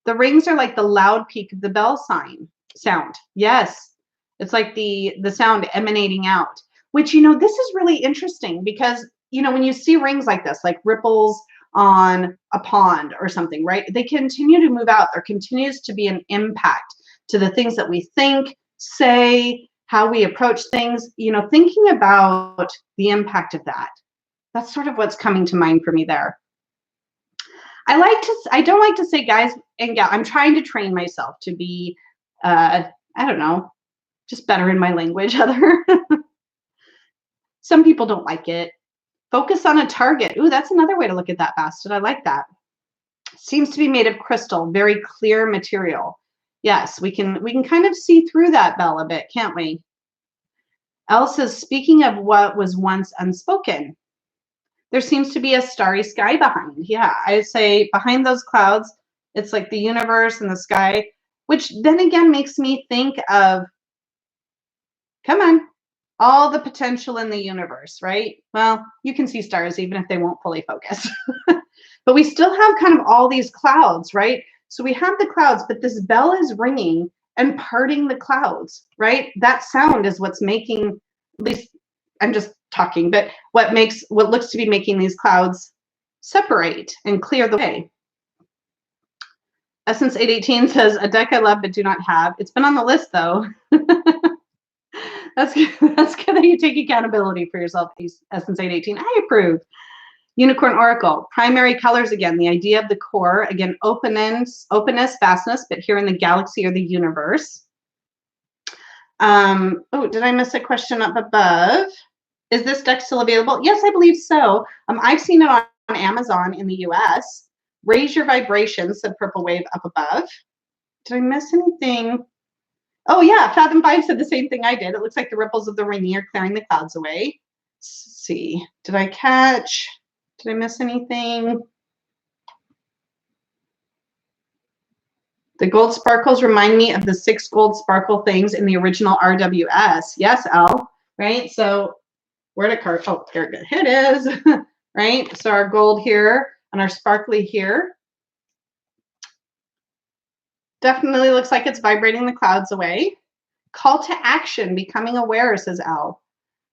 The rings are like the loud peak of the bell sound. Yes. It's like the sound emanating out, which, this is really interesting because, when you see rings like this, like ripples on a pond or something, right? They continue to move out. There continues to be an impact to the things that we think, say, how we approach things, thinking about the impact of that. That's sort of what's coming to mind for me there. I don't like to say guys and gal. I'm trying to train myself to be, I don't know, just better in my language. Some people don't like it. Focus on a target. Ooh, that's another way to look at that basket. I like that. Seems to be made of crystal, very clear material. Yes, we can kind of see through that bell a bit, can't we? Elle says, speaking of what was once unspoken, there seems to be a starry sky behind. Yeah, I'd say behind those clouds, it's like the universe and the sky, which then again makes me think of, come on, all the potential in the universe, right? Well, you can see stars even if they won't fully focus. But we still have kind of all these clouds, right? So we have the clouds, but this bell is ringing and parting the clouds, right? That sound is what's making, at least I'm just talking, but what looks to be making these clouds separate and clear the way. Essence 818 says, a deck I love but do not have. It's been on the list though. That's good that you take accountability for yourself, Essence 818. I approve. Unicorn Oracle, primary colors again, the idea of the core, again, openness, vastness, but here in the galaxy or the universe. Oh, did I miss a question up above? Is this deck still available? Yes, I believe so. I've seen it on Amazon in the US. Raise Your Vibration, said Purple Wave up above. Did I miss anything? Oh yeah, Fathom 5 said the same thing I did. It looks like the ripples of the ringing are clearing the clouds away. Let's see, did I miss anything? The gold sparkles remind me of the 6 gold sparkle things in the original RWS. Yes, Elle, right? So where'd it card? Oh, here it is, right? So our gold here and our sparkly here. Definitely looks like it's vibrating the clouds away. Call to action, becoming aware, says Elle.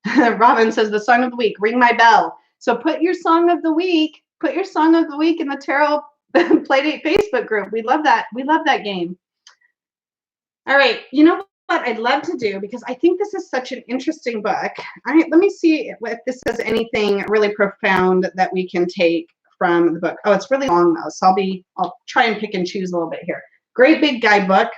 Robin says, the song of the week, ring my bell. So put your song of the week in the Tarot Playdate Facebook group. We love that. We love that game. All right. You know what I'd love to do, because I think this is such an interesting book. Let me see if this says anything really profound that we can take from the book. Oh, it's really long though, so I'll try and pick and choose a little bit here. Great big guidebook.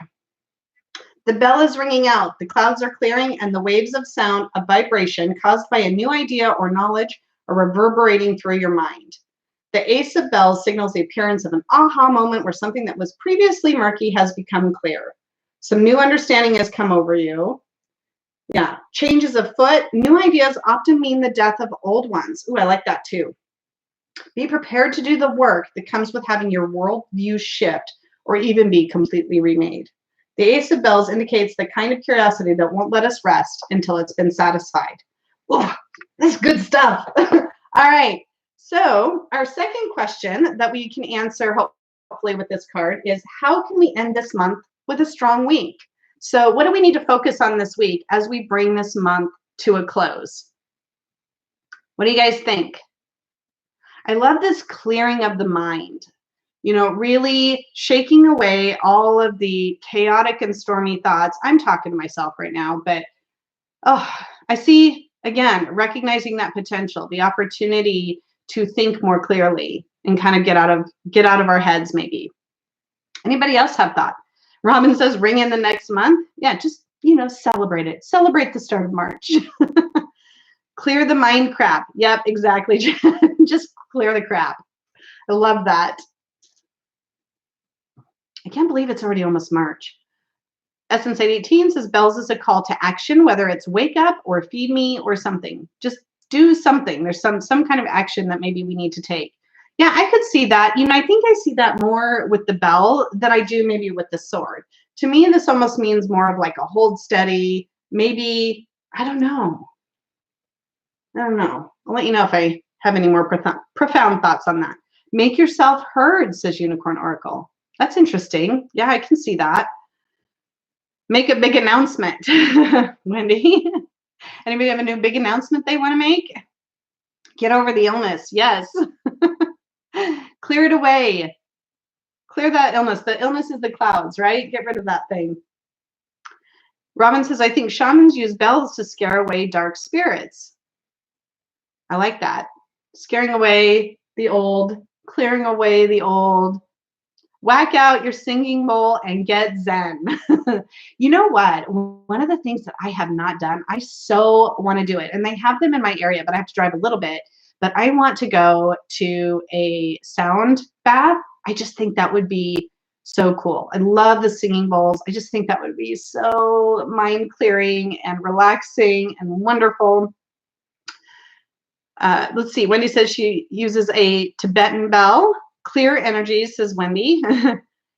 The bell is ringing out, the clouds are clearing, and the waves of sound of vibration caused by a new idea or knowledge are reverberating through your mind. The Ace of Bells signals the appearance of an aha moment where something that was previously murky has become clear. Some new understanding has come over you. Yeah, changes afoot. New ideas often mean the death of old ones. Ooh, I like that too. Be prepared to do the work that comes with having your worldview shift or even be completely remade. The Ace of Bells indicates the kind of curiosity that won't let us rest until it's been satisfied. Ooh, that's good stuff. All right. So our second question that we can answer hopefully with this card is, how can we end this month with a strong week? So what do we need to focus on this week as we bring this month to a close? What do you guys think? I love this clearing of the mind. Really shaking away all of the chaotic and stormy thoughts. I'm talking to myself right now, but I see, again, recognizing that potential, the opportunity to think more clearly and kind of get out of our heads maybe. Anybody else have thought? Robin says ring in the next month. Yeah, just, celebrate it. Celebrate the start of March. Clear the mind crap. Yep, exactly. Just clear the crap. I love that. I can't believe it's already almost March. Essence 818 says bells is a call to action, whether it's wake up or feed me or something. Just do something. There's some kind of action that maybe we need to take. Yeah, I could see that. I think I see that more with the bell than I do maybe with the sword. To me, this almost means more of like a hold steady, maybe, I don't know. I'll let you know if I have any more profound thoughts on that. Make yourself heard, says Unicorn Oracle. That's interesting. Yeah, I can see that. Make a big announcement, Wendy. Anybody have a new big announcement they want to make? Get over the illness. Yes. Clear it away. Clear that illness. The illness is the clouds, right? Get rid of that thing. Robin says, I think shamans use bells to scare away dark spirits. I like that. Scaring away the old, clearing away the old. Whack out your singing bowl and get zen. You know what? One of the things that I have not done, I so want to do it. And they have them in my area, but I have to drive a little bit. But I want to go to a sound bath. I just think that would be so cool. I love the singing bowls. I just think that would be so mind clearing and relaxing and wonderful. Let's see. Wendy says she uses a Tibetan bell. Clear energies, says Wendy.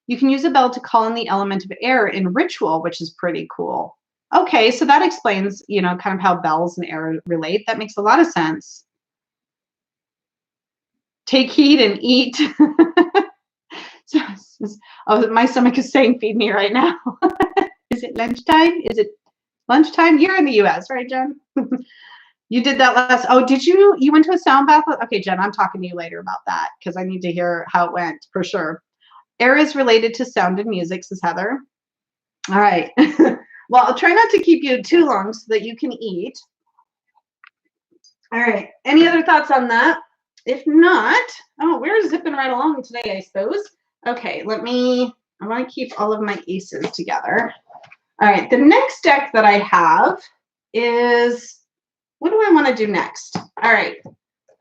You can use a bell to call in the element of air in ritual, which is pretty cool. Okay, so that explains, kind of how bells and air relate. That makes a lot of sense. Take heed and eat. Oh, my stomach is saying feed me right now. Is it lunchtime? Is it lunchtime? You're in the US, right, Jen? You did that did you went to a sound bath? Okay, Jen, I'm talking to you later about that because I need to hear how it went for sure. Air is related to sound and music, says Heather. All right. Well, I'll try not to keep you too long so that you can eat. All right. Any other thoughts on that? If not, we're zipping right along today, I suppose. Okay, I want to keep all of my aces together. All right, the next deck that I have is, what do I want to do next? All right,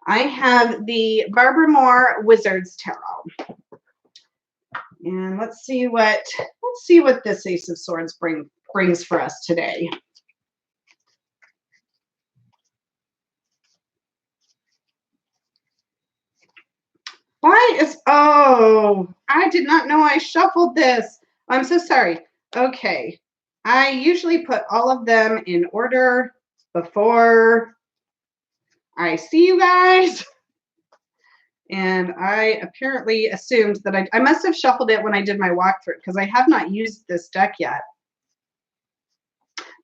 I have the Barbara Moore Wizard's Tarot. And let's see what this Ace of Swords brings for us today. I did not know I shuffled this. I'm so sorry. Okay. I usually put all of them in order before I see you guys. And I apparently assumed that I must have shuffled it when I did my walkthrough because I have not used this deck yet.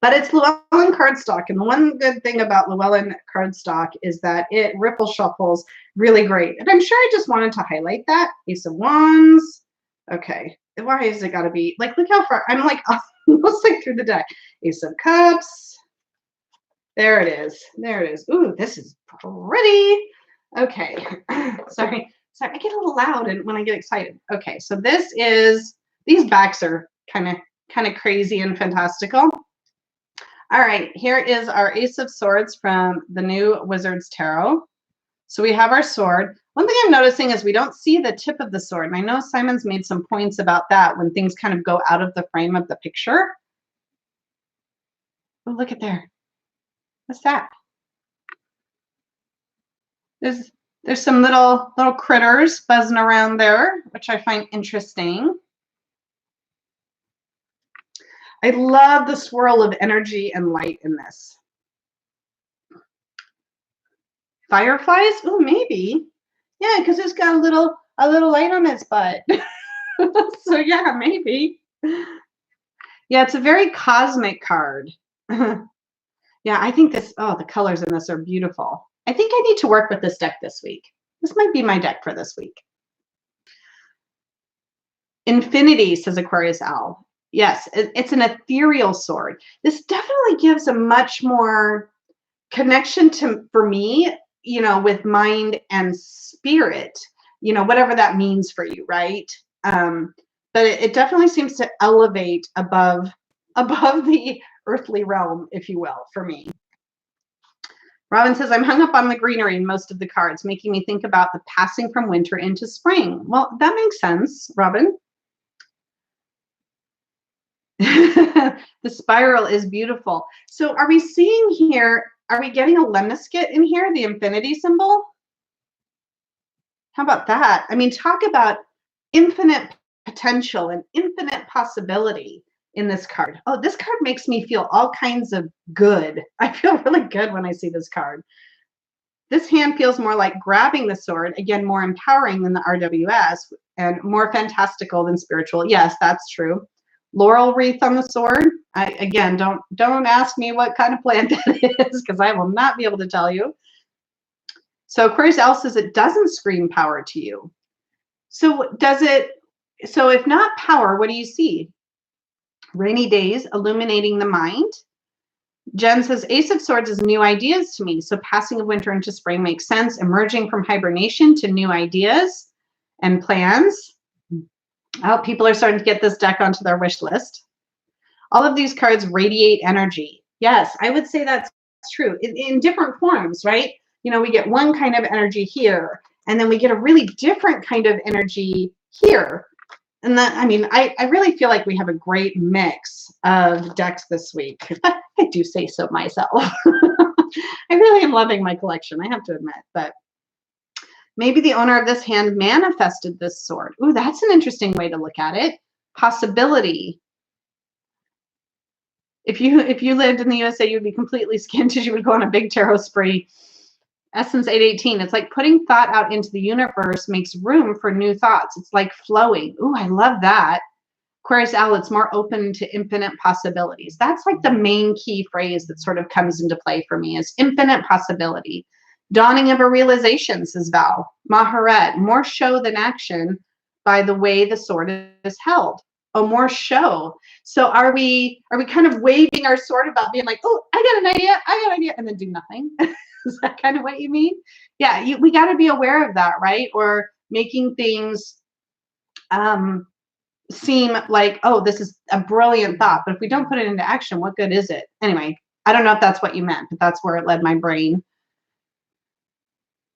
But it's Llewellyn cardstock, and the one good thing about Llewellyn cardstock is that it ripple shuffles really great. And I'm sure I just wanted to highlight that. Ace of Wands. Okay. Why has it got to be? Like, look how far. I'm like almost like through the deck. Ace of Cups. There it is. There it is. Ooh, this is pretty. Okay. Sorry. I get a little loud when I get excited. Okay. So these backs are kind of crazy and fantastical. All right, here is our Ace of Swords from the new Wizard's Tarot. So we have our sword. One thing I'm noticing is we don't see the tip of the sword. And I know Simon's made some points about that when things kind of go out of the frame of the picture. Oh, look at there. What's that? There's some little critters buzzing around there, which I find interesting. I love the swirl of energy and light in this. Fireflies? Oh, maybe. Yeah, because it's got a little light on its butt. So yeah, maybe. Yeah, it's a very cosmic card. Yeah, I think the colors in this are beautiful. I think I need to work with this deck this week. This might be my deck for this week. Infinity, says Aquarius Owl. Yes, it's an ethereal sword. This definitely gives a much more connection for me, with mind and spirit, whatever that means for you, right? But it definitely seems to elevate above the earthly realm, if you will, for me. Robin says, I'm hung up on the greenery in most of the cards, making me think about the passing from winter into spring. Well, that makes sense, Robin. The spiral is beautiful. So are we seeing here, are we getting a lemniscate in here, the infinity symbol? How about that? I mean, talk about infinite potential and infinite possibility in this card. Oh, this card makes me feel all kinds of good. I feel really good when I see this card. This hand feels more like grabbing the sword, again, more empowering than the RWS and more fantastical than spiritual. Yes, that's true. Laurel wreath on the sword. Again, don't ask me what kind of plant that is, because I will not be able to tell you. So Aquarius L says it doesn't scream power to you. So does it? So if not power, what do you see? Rainy days illuminating the mind. Jen says Ace of Swords is new ideas to me. So passing of winter into spring makes sense. Emerging from hibernation to new ideas and plans. Oh, people are starting to get this deck onto their wish list. All of these cards radiate energy. Yes, I would say that's true in different forms, right? We get one kind of energy here, and then we get a really different kind of energy here. And that, I mean, I really feel like we have a great mix of decks this week. I do say so myself. I really am loving my collection, I have to admit. But maybe the owner of this hand manifested this sword. Ooh, that's an interesting way to look at it. Possibility. If you lived in the USA, you'd be completely skinned as you would go on a big tarot spree. Essence 818. It's like putting thought out into the universe makes room for new thoughts. It's like flowing. Ooh, I love that. Aquarius L, it's more open to infinite possibilities. That's like the main key phrase that sort of comes into play for me is infinite possibility. Dawning of a realization, says Val. Maharet, more show than action by the way the sword is held. Oh, more show. So are we kind of waving our sword about being like, oh, I got an idea, and then do nothing? Is that kind of what you mean? Yeah, we got to be aware of that, right? Or making things seem like, oh, this is a brilliant thought, but if we don't put it into action, what good is it? Anyway, I don't know if that's what you meant, but that's where it led my brain.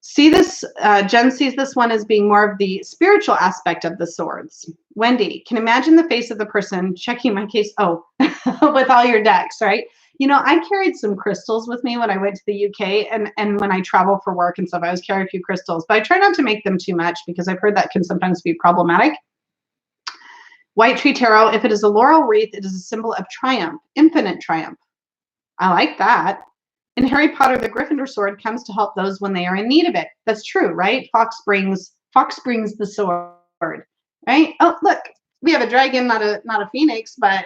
See this, Jen sees this one as being more of the spiritual aspect of the swords. Wendy, can imagine the face of the person checking my case. Oh, with all your decks, right? I carried some crystals with me when I went to the UK and when I travel for work and stuff, I always carry a few crystals, but I try not to make them too much because I've heard that can sometimes be problematic. White Tree Tarot, if it is a laurel wreath, it is a symbol of triumph, infinite triumph. I like that. In Harry Potter, the Gryffindor sword comes to help those when they are in need of it. That's true, right? Fox brings the sword, right? Oh, look, we have a dragon, not a phoenix, but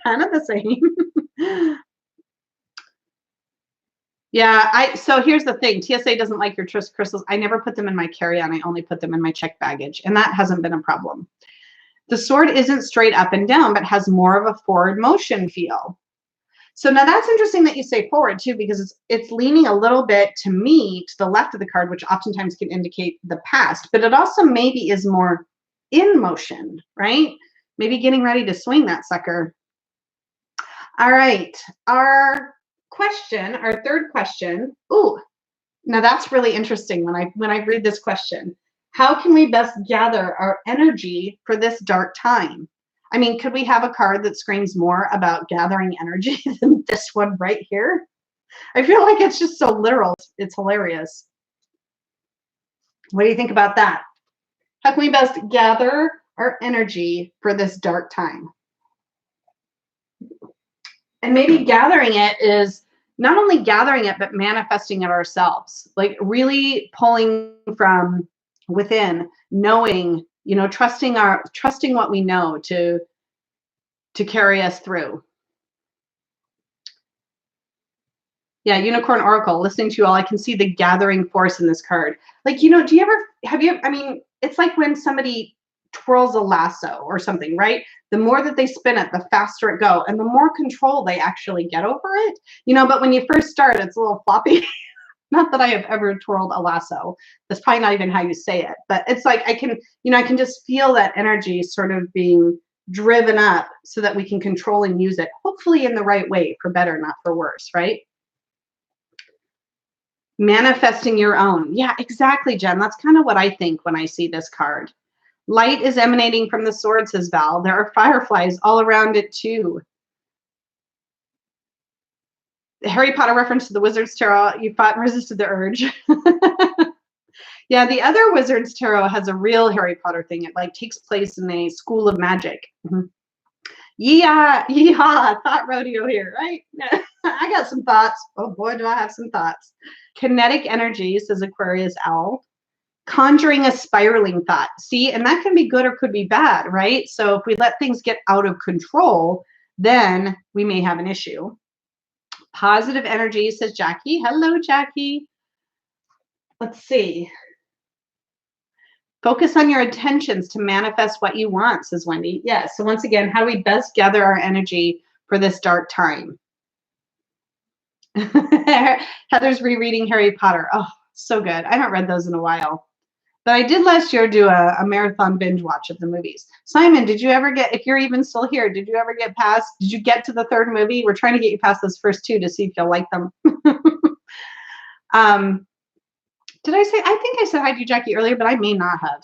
kind of the same. Yeah, so here's the thing. TSA doesn't like your trust crystals. I never put them in my carry-on. I only put them in my checked baggage, and that hasn't been a problem. The sword isn't straight up and down, but has more of a forward motion feel. So now that's interesting that you say forward too, because it's leaning a little bit to me to the left of the card, which oftentimes can indicate the past, but it also maybe is more in motion, right? Maybe getting ready to swing that sucker. All right, our third question. Ooh, now that's really interesting when I read this question. How can we best gather our energy for this dark time? I mean, could we have a card that screams more about gathering energy than this one right here? I feel like it's just so literal. It's hilarious. What do you think about that? How can we best gather our energy for this dark time? And maybe gathering it is not only gathering it, but manifesting it ourselves, like really pulling from within, knowing, trusting what we know to carry us through. Yeah, Unicorn Oracle, listening to you all, I can see the gathering force in this card. Like, I mean, it's like when somebody twirls a lasso or something, right? The more that they spin it, the faster it go, and the more control they actually get over it. But when you first start, it's a little floppy. Not that I have ever twirled a lasso. That's probably not even how you say it, but it's like I can just feel that energy sort of being driven up so that we can control and use it, hopefully in the right way, for better, not for worse, right? Manifesting your own. Yeah, exactly, Jen. That's kind of what I think when I see this card. Light is emanating from the sword, says Val. There are fireflies all around it too. The Harry Potter reference to the Wizard's Tarot. You fought and resisted the urge. Yeah, the other Wizard's Tarot has a real Harry Potter thing. It like takes place in a school of magic. Yeah, yeehaw, thought rodeo here, right? I got some thoughts. Oh boy, do I have some thoughts. Kinetic energy, says Aquarius Owl. Conjuring a spiraling thought. See, and that can be good or could be bad, right? So if we let things get out of control, then we may have an issue. Positive energy, says Jackie. Hello, Jackie. Let's see. Focus on your intentions to manifest what you want, says Wendy. Yes. So once again, how do we best gather our energy for this dark time? Heather's rereading Harry Potter. Oh, so good. I haven't read those in a while. But I did last year do a marathon binge watch of the movies. Simon, did you ever get, if you're even still here, did you ever get past, did you get to the third movie? We're trying to get you past those first two to see if you'll like them. Did I say, I think I said hi to you, Jackie, earlier, but I may not have.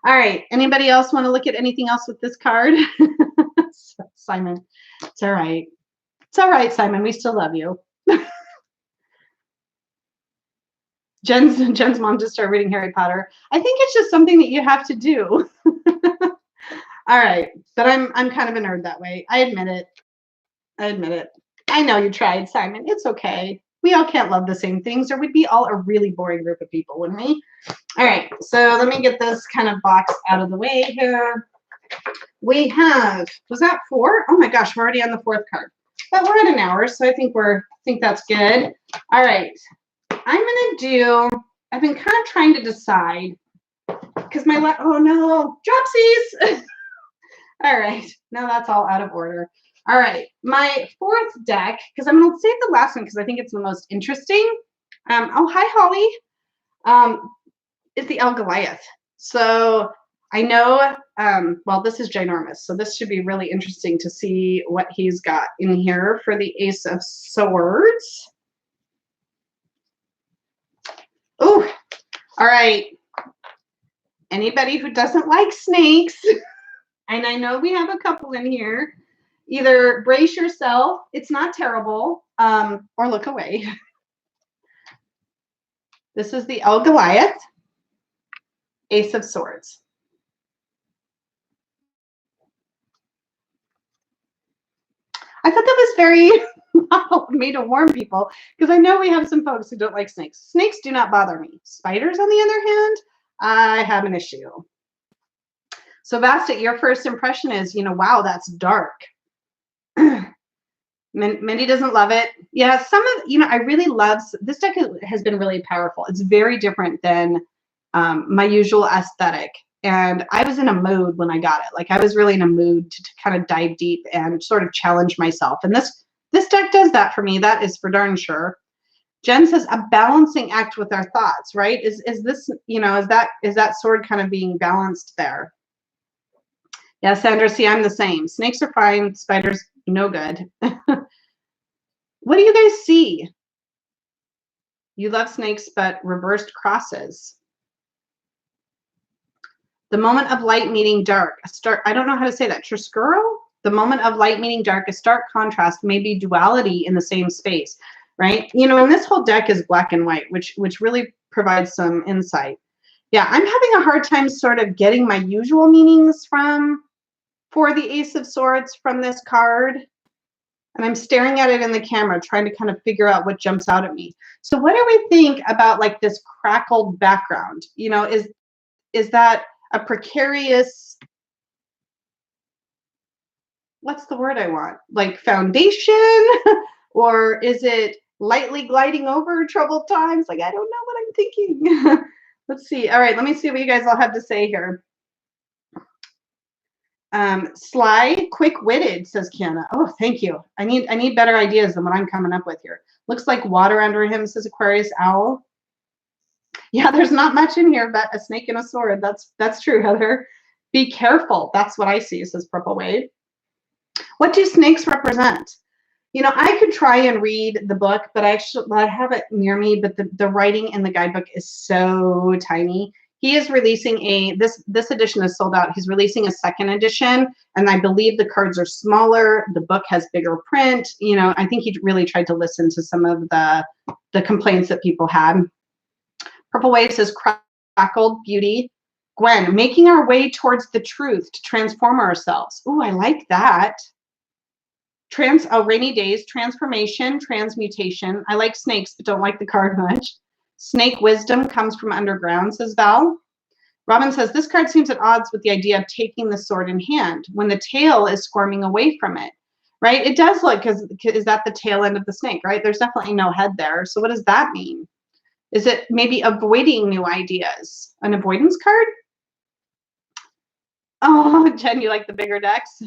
All right. Anybody else want to look at anything else with this card? Simon, it's all right. It's all right, Simon. We still love you. Jen's mom just started reading Harry Potter. I think it's just something that you have to do. All right. But I'm kind of a nerd that way. I admit it. I know you tried, Simon. It's okay. We all can't love the same things, or we'd be all a really boring group of people, wouldn't we? All right, so let me get this kind of box out of the way here. We have, was that 4? Oh my gosh, we're already on the 4th card. But we're at an hour, so I think that's good. All right, I'm gonna do, I've been kind of trying to decide, because oh no, dropsies. All right, now that's all out of order. All right, my 4th deck, because I'm going to save the last one because I think it's the most interesting. Oh, hi, Holly. Is the El Goliath. So I know, well, this is ginormous. So this should be really interesting to see what he's got in here for the Ace of Swords. Oh, all right. Anybody who doesn't like snakes, and I know we have a couple in here, either brace yourself, it's not terrible, or look away. This is the El Goliath, Ace of Swords. I thought that was very of me to warn people, because I know we have some folks who don't like snakes. Snakes do not bother me. Spiders, on the other hand, I have an issue. So Bastet, your first impression is, wow, that's dark. Mindy doesn't love it. Yeah, I really love, this deck has been really powerful. It's very different than my usual aesthetic. And I was in a mood when I got it. Like I was really in a mood to kind of dive deep and sort of challenge myself. And this deck does that for me. That is for darn sure. Jen says a balancing act with our thoughts, right? Is this, is that sword kind of being balanced there? Yeah, Sandra, see, I'm the same. Snakes are fine. Spiders, no good. What do you guys see? You love snakes, but reversed crosses. The moment of light meeting dark. I don't know how to say that. Chiaroscuro? The moment of light meeting dark, a stark contrast, maybe duality in the same space, right? And this whole deck is black and white, which really provides some insight. Yeah, I'm having a hard time sort of getting my usual meanings for the Ace of Swords from this card. And I'm staring at it in the camera, trying to kind of figure out what jumps out at me. So what do we think about like this crackled background? Is that a precarious, what's the word I want? Like foundation? Or is it lightly gliding over troubled times? Like, I don't know what I'm thinking. Let's see. All right, let me see what you guys all have to say here. Sly, quick-witted, says Kiana. Oh, thank you. I need better ideas than what I'm coming up with here. Looks like water under him, says Aquarius Owl. Yeah, there's not much in here but a snake and a sword. That's true, Heather. Be careful. That's what I see, says Purple Wave. What do snakes represent? I could try and read the book, but I have it near me, but the writing in the guidebook is so tiny. He is releasing this edition is sold out. He's releasing a second edition, and I believe the cards are smaller. The book has bigger print. I think he really tried to listen to some of the complaints that people had. Purple Wave says crackled beauty. Gwen, making our way towards the truth to transform ourselves. Ooh, I like that. Rainy days, transformation, transmutation. I like snakes, but don't like the card much. Snake wisdom comes from underground, says Val. Robin says, this card seems at odds with the idea of taking the sword in hand when the tail is squirming away from it, right? It does look, because is that the tail end of the snake, right? There's definitely no head there. So what does that mean? Is it maybe avoiding new ideas? An avoidance card? Oh, Jen, you like the bigger decks?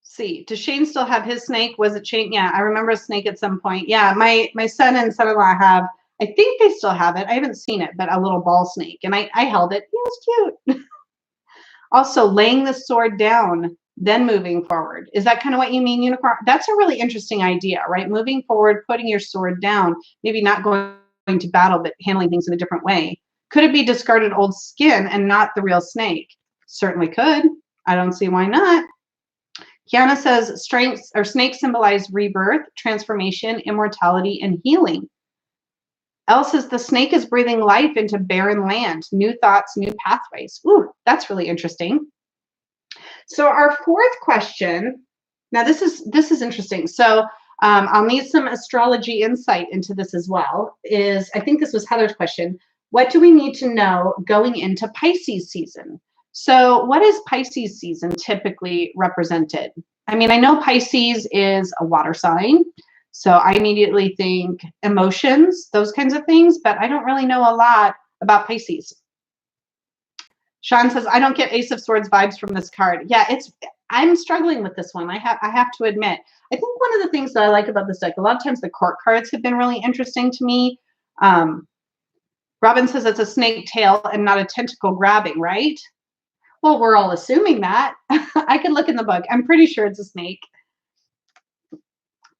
See, does Shane still have his snake? Was it Shane? Yeah, I remember a snake at some point. Yeah, my son and son-in-law have, I think they still have it. I haven't seen it, but a little ball snake. And I held it. It was cute. Also, laying the sword down, then moving forward. Is that kind of what you mean, Unicorn? That's a really interesting idea, right? Moving forward, putting your sword down, maybe not going to battle, but handling things in a different way. Could it be discarded old skin and not the real snake? Certainly could. I don't see why not. Kiana says snakes symbolize rebirth, transformation, immortality, and healing. Elle says the snake is breathing life into barren land, new thoughts, new pathways. Ooh, that's really interesting. So our fourth question, now this is interesting. So I'll need some astrology insight into this as well. I think this was Heather's question. What do we need to know going into Pisces season? So what is Pisces season typically represented? I mean, I know Pisces is a water sign, so I immediately think emotions, those kinds of things, but I don't really know a lot about Pisces. Sean says, I don't get Ace of Swords vibes from this card. Yeah, I'm struggling with this one. I have to admit. I think one of the things that I like about this deck, a lot of times the court cards have been really interesting to me. Robin says it's a snake tail and not a tentacle grabbing, right? Well, we're all assuming that. I could look in the book. I'm pretty sure it's a snake.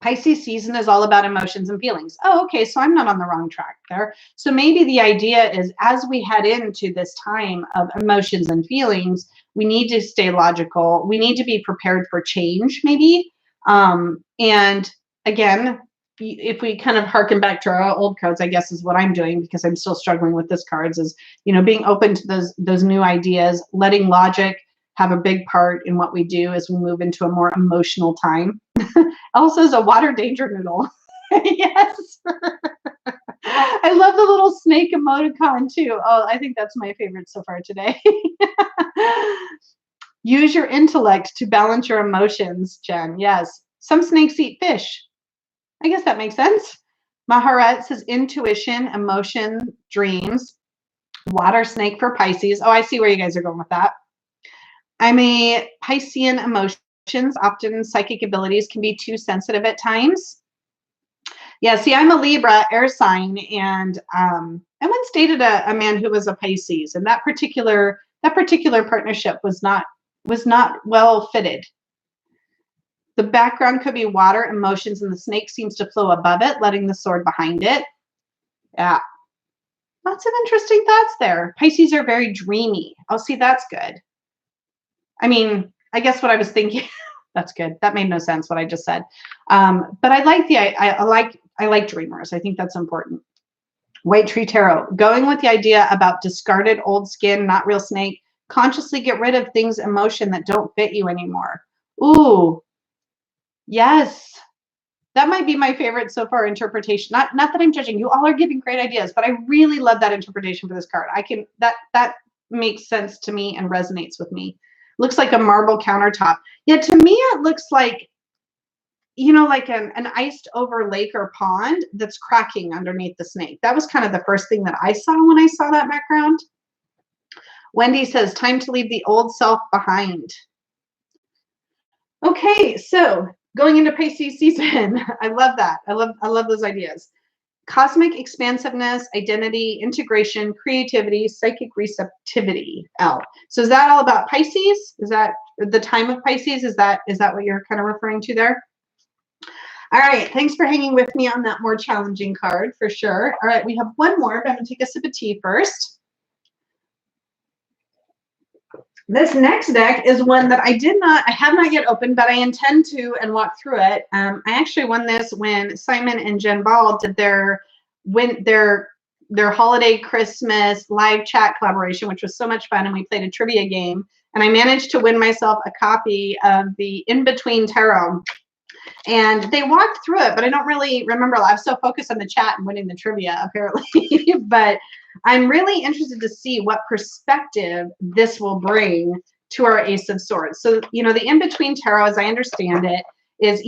Pisces season is all about emotions and feelings. Oh, okay, so I'm not on the wrong track there. So maybe the idea is as we head into this time of emotions and feelings, we need to stay logical. We need to be prepared for change, maybe. And again, if we kind of harken back to our old cards, I guess is what I'm doing because I'm still struggling with this cards is, being open to those new ideas, letting logic have a big part in what we do as we move into a more emotional time. Also is a water danger noodle. Yes. I love the little snake emoticon too. Oh, I think that's my favorite so far today. Use your intellect to balance your emotions, Jen. Yes. Some snakes eat fish. I guess that makes sense. Maharet says intuition, emotion, dreams. Water snake for Pisces. Oh, I see where you guys are going with that. I'm a Piscean emotions. Often psychic abilities can be too sensitive at times. Yeah, see, I'm a Libra air sign, and I once dated a man who was a Pisces, and that particular partnership was not well fitted. The background could be water, emotions, and the snake seems to flow above it, letting the sword behind it. Yeah. Lots of interesting thoughts there. Pisces are very dreamy. Oh, see, that's good. I mean, I guess what I was thinking, that's good. That made no sense what I just said. But I like I like dreamers. I think that's important. White Tree Tarot, going with the idea about discarded old skin, not real snake, consciously get rid of things, emotion that don't fit you anymore. Ooh, yes. That might be my favorite so far interpretation. Not that I'm judging. You all are giving great ideas, but I really love that interpretation for this card. That makes sense to me and resonates with me. Looks like a marble countertop. Yeah, to me it looks like, like an iced over lake or pond that's cracking underneath the snake. That was kind of the first thing that I saw when I saw that background. Wendy says, time to leave the old self behind. Okay, so going into Pisces season, I love that. I love those ideas. Cosmic expansiveness, identity, integration, creativity, psychic receptivity. L. So is that all about Pisces? Is that the time of Pisces? Is that what you're kind of referring to there? All right, thanks for hanging with me on that more challenging card for sure. All right, we have one more, but I'm gonna take a sip of tea first. This next deck is one that I have not yet opened, but I intend to and walk through it. I actually won this when Simon and Jen Ball did their holiday Christmas live chat collaboration, which was so much fun, and we played a trivia game. And I managed to win myself a copy of the In Between Tarot. And they walked through it, but I don't really remember. I was so focused on the chat and winning the trivia, apparently. But I'm really interested to see what perspective this will bring to our Ace of Swords. So, the In-Between Tarot, as I understand it, is,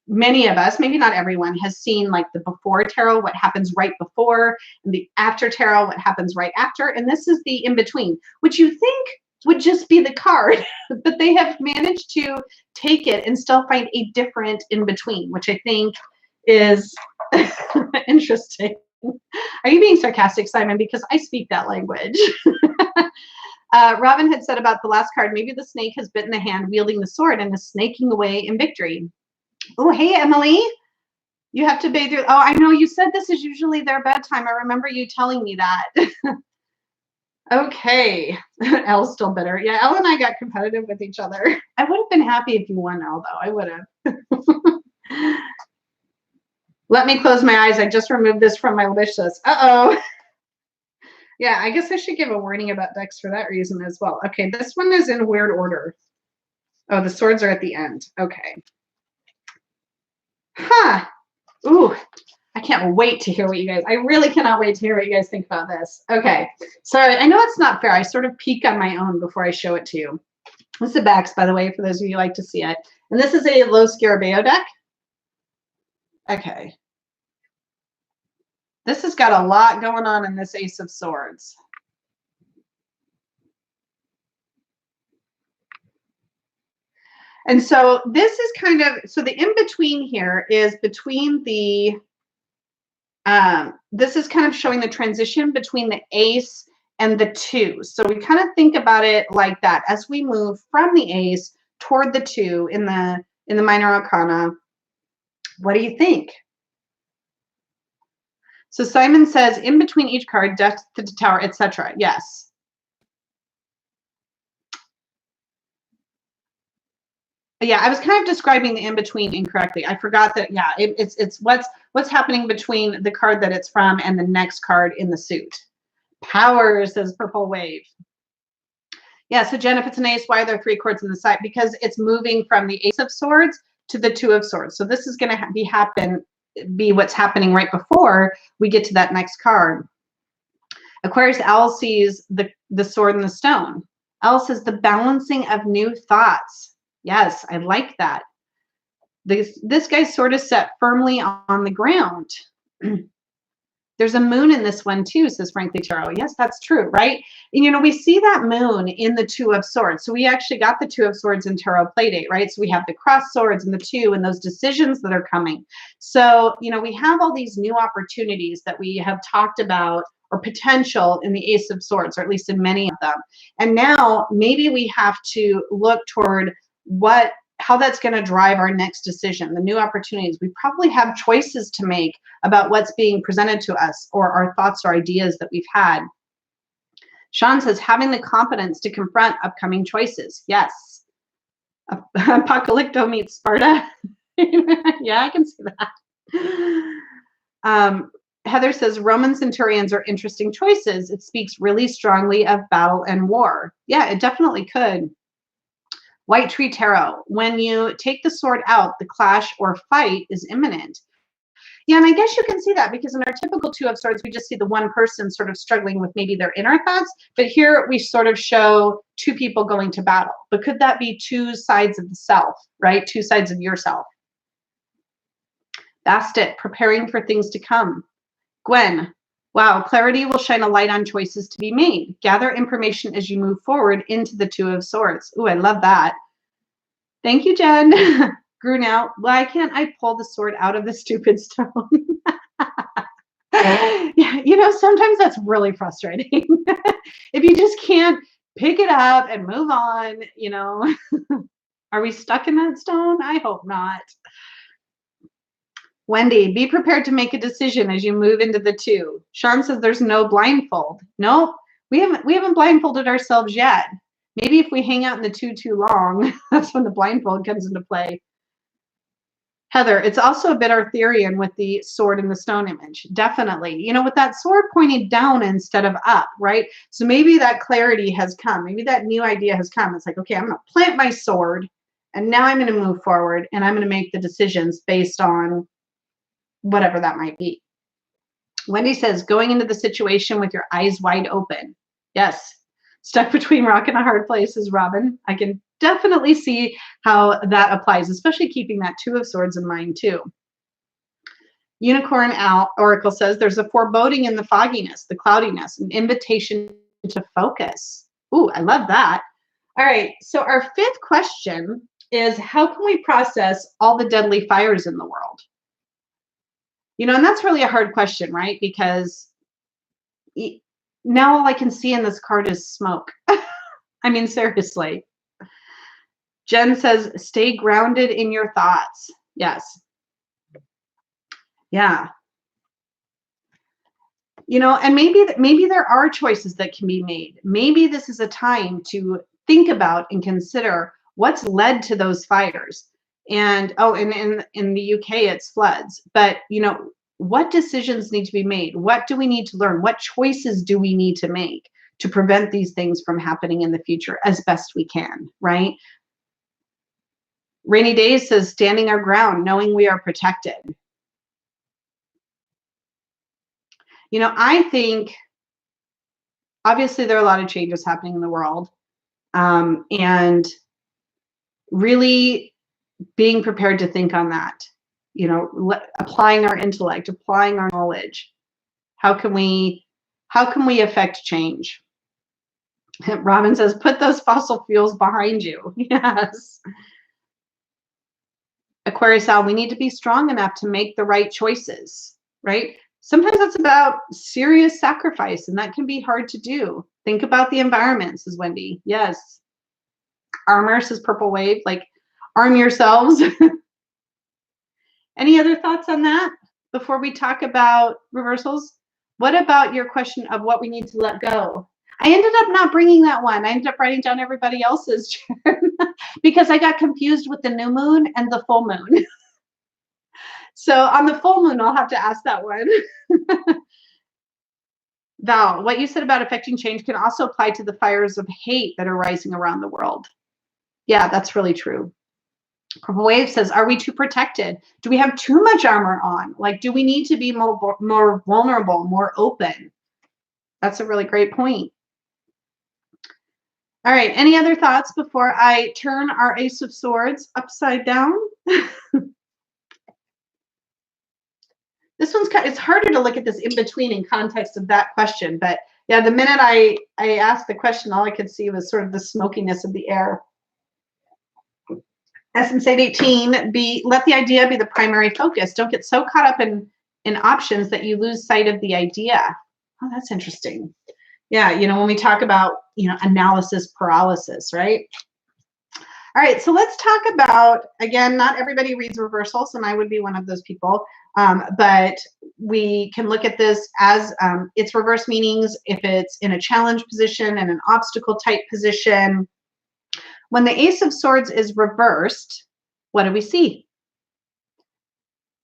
many of us, maybe not everyone, has seen like the before tarot, what happens right before, and the after tarot, what happens right after. And this is the in-between, which you think would just be the card, but they have managed to take it and still find a different in-between, which I think is interesting. Are you being sarcastic, Simon? Because I speak that language. Robin had said about the last card, maybe the snake has bitten the hand wielding the sword and is snaking away in victory. Oh, hey, Emily. You have to bathe your... Oh, I know. You said this is usually their bedtime. I remember you telling me that. Okay. Elle's still bitter. Yeah, Elle and I got competitive with each other. I would have been happy if you won, Elle, though. I would have. Let me close my eyes. I just removed this from my wish list. Uh-oh. Yeah, I guess I should give a warning about decks for that reason as well. Okay, this one is in weird order. Oh, the swords are at the end. Okay. Huh. Ooh, I can't wait to hear what you guys, I really cannot wait to hear what you guys think about this. Okay. Sorry, I know it's not fair. I sort of peek on my own before I show it to you. This is the backs, by the way, for those of you who like to see it. And this is a low Scarabeo deck. Okay. This has got a lot going on in this Ace of Swords. And so this is kind of, so the in-between here is between the, this is kind of showing the transition between the ace and the two. So we kind of think about it like that as we move from the ace toward the two in the minor arcana. What do you think? So Simon says, in between each card, death to the tower, etc. Yes. Yeah, I was kind of describing the in-between incorrectly. I forgot that, yeah, it's what's happening between the card that it's from and the next card in the suit. Power, says Purple Wave. Yeah, so Jen, if it's an ace, why are there 3 cords in the side? Because it's moving from the Ace of Swords to the 2 of Swords. So this is going to be what's happening right before we get to that next card. Aquarius Owl sees the sword and the stone. Owl says the balancing of new thoughts. Yes, I like that. This guy's sort of set firmly on the ground. There's a moon in this one too, says Frankly Tarot. Yes, that's true, right? And we see that moon in the 2 of Swords. So we actually got the 2 of Swords in Tarot Playdate, right? So we have the cross swords and the 2 and those decisions that are coming. So, we have all these new opportunities that we have talked about or potential in the Ace of Swords, or at least in many of them. And now maybe we have to look toward how that's going to drive our next decision, the new opportunities. We probably have choices to make about what's being presented to us or our thoughts or ideas that we've had. Sean says, having the confidence to confront upcoming choices. Yes. Apocalypto meets Sparta. Yeah, I can see that. Heather says, Roman centurions are interesting choices. It speaks really strongly of battle and war. Yeah, it definitely could. White Tree Tarot, when you take the sword out, the clash or fight is imminent. Yeah, and I guess you can see that because in our typical 2 of Swords, we just see the one person sort of struggling with maybe their inner thoughts. But here we sort of show 2 people going to battle. But could that be 2 sides of the self, right? 2 sides of yourself. Bastet, preparing for things to come. Gwen, Wow, clarity will shine a light on choices to be made. Gather information as you move forward into the Two of Swords. Ooh, I love that. Thank you, Jen. Grunau, why can't I pull the sword out of the stupid stone? Yeah, sometimes that's really frustrating. If you just can't pick it up and move on, Are we stuck in that stone? I hope not. Wendy, be prepared to make a decision as you move into the two. Sean says there's no blindfold. Nope, we haven't blindfolded ourselves yet. Maybe if we hang out in the two too long, that's when the blindfold comes into play. Heather, it's also a bit Arthurian with the sword and the stone image. Definitely. With that sword pointing down instead of up, right? So maybe that clarity has come. Maybe that new idea has come. It's like, okay, I'm going to plant my sword and now I'm going to move forward and I'm going to make the decisions based on whatever that might be. Wendy says, going into the situation with your eyes wide open. Yes. Stuck between rock and a hard place is Robin. I can definitely see how that applies, especially keeping that Two of Swords in mind too. Unicorn Oracle says there's a foreboding in the fogginess, the cloudiness, an invitation to focus. Ooh, I love that. All right, so our fifth question is, how can we process all the deadly fires in the world? And that's really a hard question, right? Because now all I can see in this card is smoke. I mean, seriously. Jen says, stay grounded in your thoughts. Yes. Yeah. And maybe there are choices that can be made. Maybe this is a time to think about and consider what's led to those fires. And in the UK it's floods. But what decisions need to be made? What do we need to learn? What choices do we need to make to prevent these things from happening in the future as best we can, right? Rainy Days says, standing our ground, knowing we are protected. I think obviously there are a lot of changes happening in the world, and really being prepared to think on that, applying our intellect, applying our knowledge. How can we affect change? Robin says, put those fossil fuels behind you. Yes. Aquarius Al, we need to be strong enough to make the right choices, right? Sometimes that's about serious sacrifice, and that can be hard to do. Think about the environment, says Wendy. Yes. Armor, says Purple Wave, like arm yourselves. Any other thoughts on that before we talk about reversals? What about your question of what we need to let go? I ended up not bringing that one. I ended up writing down everybody else's because I got confused with the new moon and the full moon. So on the full moon, I'll have to ask that one. Val, what you said about affecting change can also apply to the fires of hate that are rising around the world. Yeah, that's really true. Purple Wave says, are we too protected? Do we have too much armor on? Like, do we need to be more vulnerable, more open? That's a really great point. All right, any other thoughts before I turn our Ace of Swords upside down? This one's it's harder to look at this in between in context of that question, but yeah, the minute I asked the question, all I could see was sort of the smokiness of the air. Essence 818, let the idea be the primary focus. Don't get so caught up in options that you lose sight of the idea. Oh, that's interesting. Yeah, when we talk about, analysis paralysis, right? All right, so let's talk about, again, not everybody reads reversals, and I would be one of those people, but we can look at this as its reverse meanings if it's in a challenge position and an obstacle type position. When the Ace of Swords is reversed, what do we see?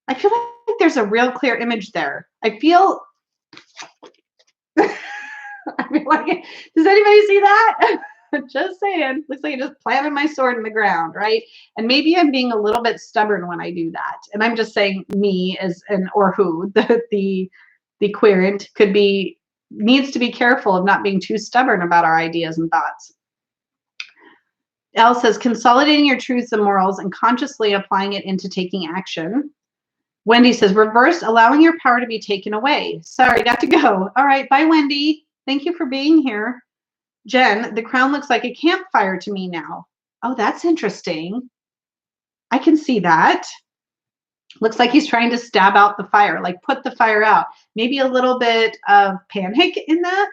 I feel like there's a real clear image there. I feel like, does anybody see that? Just saying. Looks like I just planted my sword in the ground, right? And maybe I'm being a little bit stubborn when I do that. And I'm just saying me or who, the querent needs to be careful of not being too stubborn about our ideas and thoughts. Elle says, consolidating your truths and morals and consciously applying it into taking action. Wendy says, reverse, allowing your power to be taken away. Sorry, got to go. All right, bye, Wendy. Thank you for being here. Jen, the crown looks like a campfire to me now. Oh, that's interesting. I can see that. Looks like he's trying to stab out the fire, like put the fire out. Maybe a little bit of panic in that.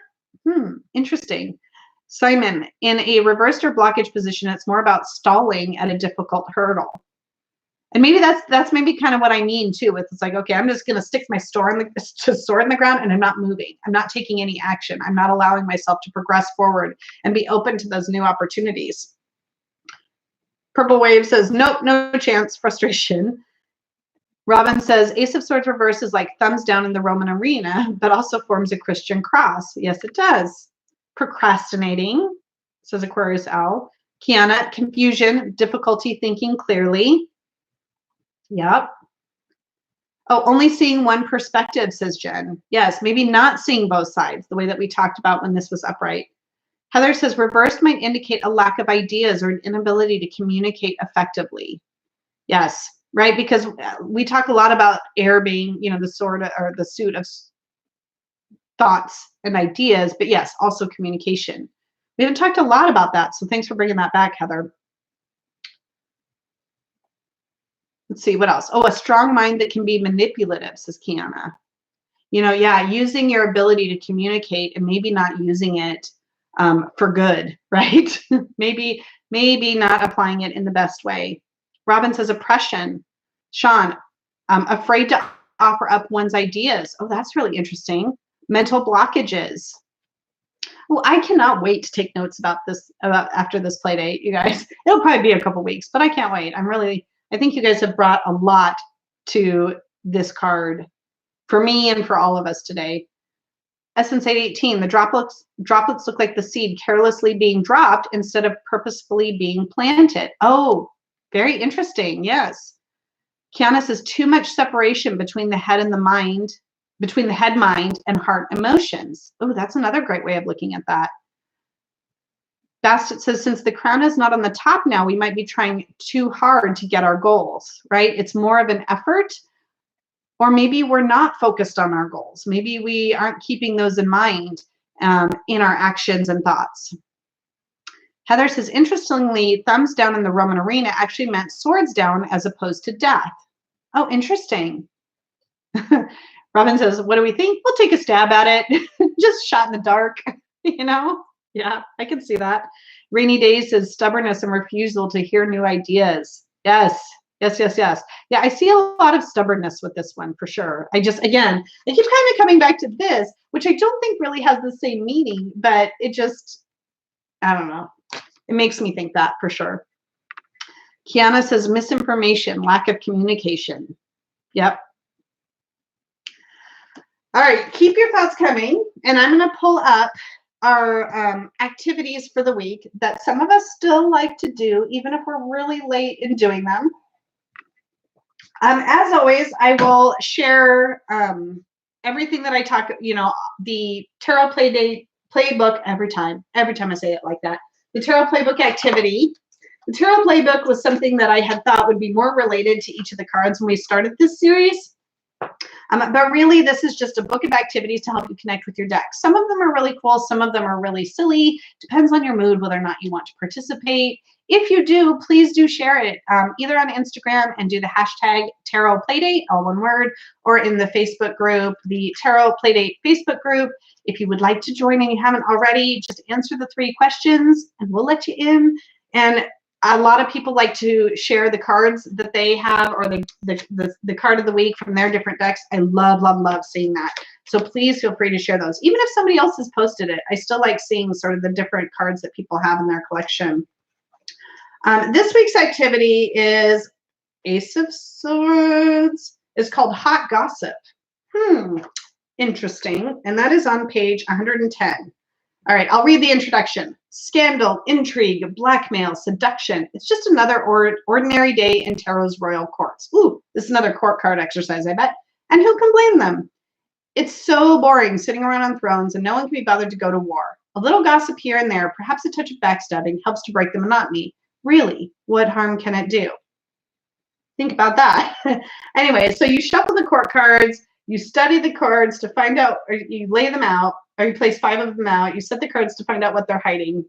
Interesting. Simon, in a reversed or blockage position, it's more about stalling at a difficult hurdle. And maybe that's maybe kind of what I mean too. It's like, okay, I'm just going to stick my sword in the ground, and I'm not moving. I'm not taking any action. I'm not allowing myself to progress forward and be open to those new opportunities. Purple Wave says, nope, no chance. Frustration. Robin says, Ace of Swords reverse is like thumbs down in the Roman arena, but also forms a Christian cross. Yes, it does. Procrastinating, says Aquarius Owl. Kiana, confusion, difficulty thinking clearly. Yep. Oh, only seeing one perspective, says Jen. Yes, maybe not seeing both sides, the way that we talked about when this was upright. Heather says, reverse might indicate a lack of ideas or an inability to communicate effectively. Yes, right, because we talk a lot about air being, the sword or the suit of thoughts and ideas, but yes, also communication. We haven't talked a lot about that, so thanks for bringing that back, Heather. Let's see, what else? Oh, a strong mind that can be manipulative, says Kiana. Yeah, using your ability to communicate and maybe not using it for good, right? maybe not applying it in the best way. Robin says oppression. Sean, afraid to offer up one's ideas. Oh, that's really interesting. Mental blockages. Well, I cannot wait to take notes about this, about after this play date, you guys. It'll probably be a couple weeks, but I can't wait. I think you guys have brought a lot to this card for me and for all of us today. Essence 818, the droplets look like the seed carelessly being dropped instead of purposefully being planted. Oh, very interesting. Yes. Kiana says too much separation between the head and the mind, between the head, mind, and heart emotions. Oh, that's another great way of looking at that. Bastet says, since the crown is not on the top now, we might be trying too hard to get our goals, right? It's more of an effort, or maybe we're not focused on our goals. Maybe we aren't keeping those in mind in our actions and thoughts. Heather says, interestingly, thumbs down in the Roman arena actually meant swords down as opposed to death. Oh, interesting. Robin says, what do we think? We'll take a stab at it. Just shot in the dark, Yeah, I can see that. Rainy Days says stubbornness and refusal to hear new ideas. Yes. Yeah, I see a lot of stubbornness with this one for sure. I keep kind of coming back to this, which I don't think really has the same meaning, but it just, I don't know. It makes me think that for sure. Kiana says misinformation, lack of communication. Yep. All right, keep your thoughts coming, and I'm going to pull up our activities for the week that some of us still like to do, even if we're really late in doing them. As always, I will share everything that I talk, the Tarot Playbook every time I say it like that. The Tarot Playbook activity. The Tarot Playbook was something that I had thought would be more related to each of the cards when we started this series. But really, this is just a book of activities to help you connect with your deck. Some of them are really cool. Some of them are really silly. Depends on your mood whether or not you want to participate. If you do, please do share it either on Instagram and do the hashtag Tarot Playdate, all one word, or in the Facebook group, the Tarot Playdate Facebook group. If you would like to join and you haven't already, just answer the 3 questions and we'll let you in. And a lot of people like to share the cards that they have, or the card of the week from their different decks. I love seeing that. So please feel free to share those. Even if somebody else has posted it, I still like seeing sort of the different cards that people have in their collection. This week's activity is Ace of Swords. It's called Hot Gossip. Interesting. And that is on page 110. All right, I'll read the introduction. Scandal, intrigue, blackmail, seduction. It's just another ordinary day in Tarot's royal courts. Ooh, this is another court card exercise, I bet. And who can blame them? It's so boring sitting around on thrones and no one can be bothered to go to war. A little gossip here and there, perhaps a touch of backstabbing, helps to break the monotony. Really, what harm can it do? Think about that. Anyway, so you shuffle the court cards, you study the cards to find out, or you lay them out, or you place 5 of them out, you set the cards to find out what they're hiding.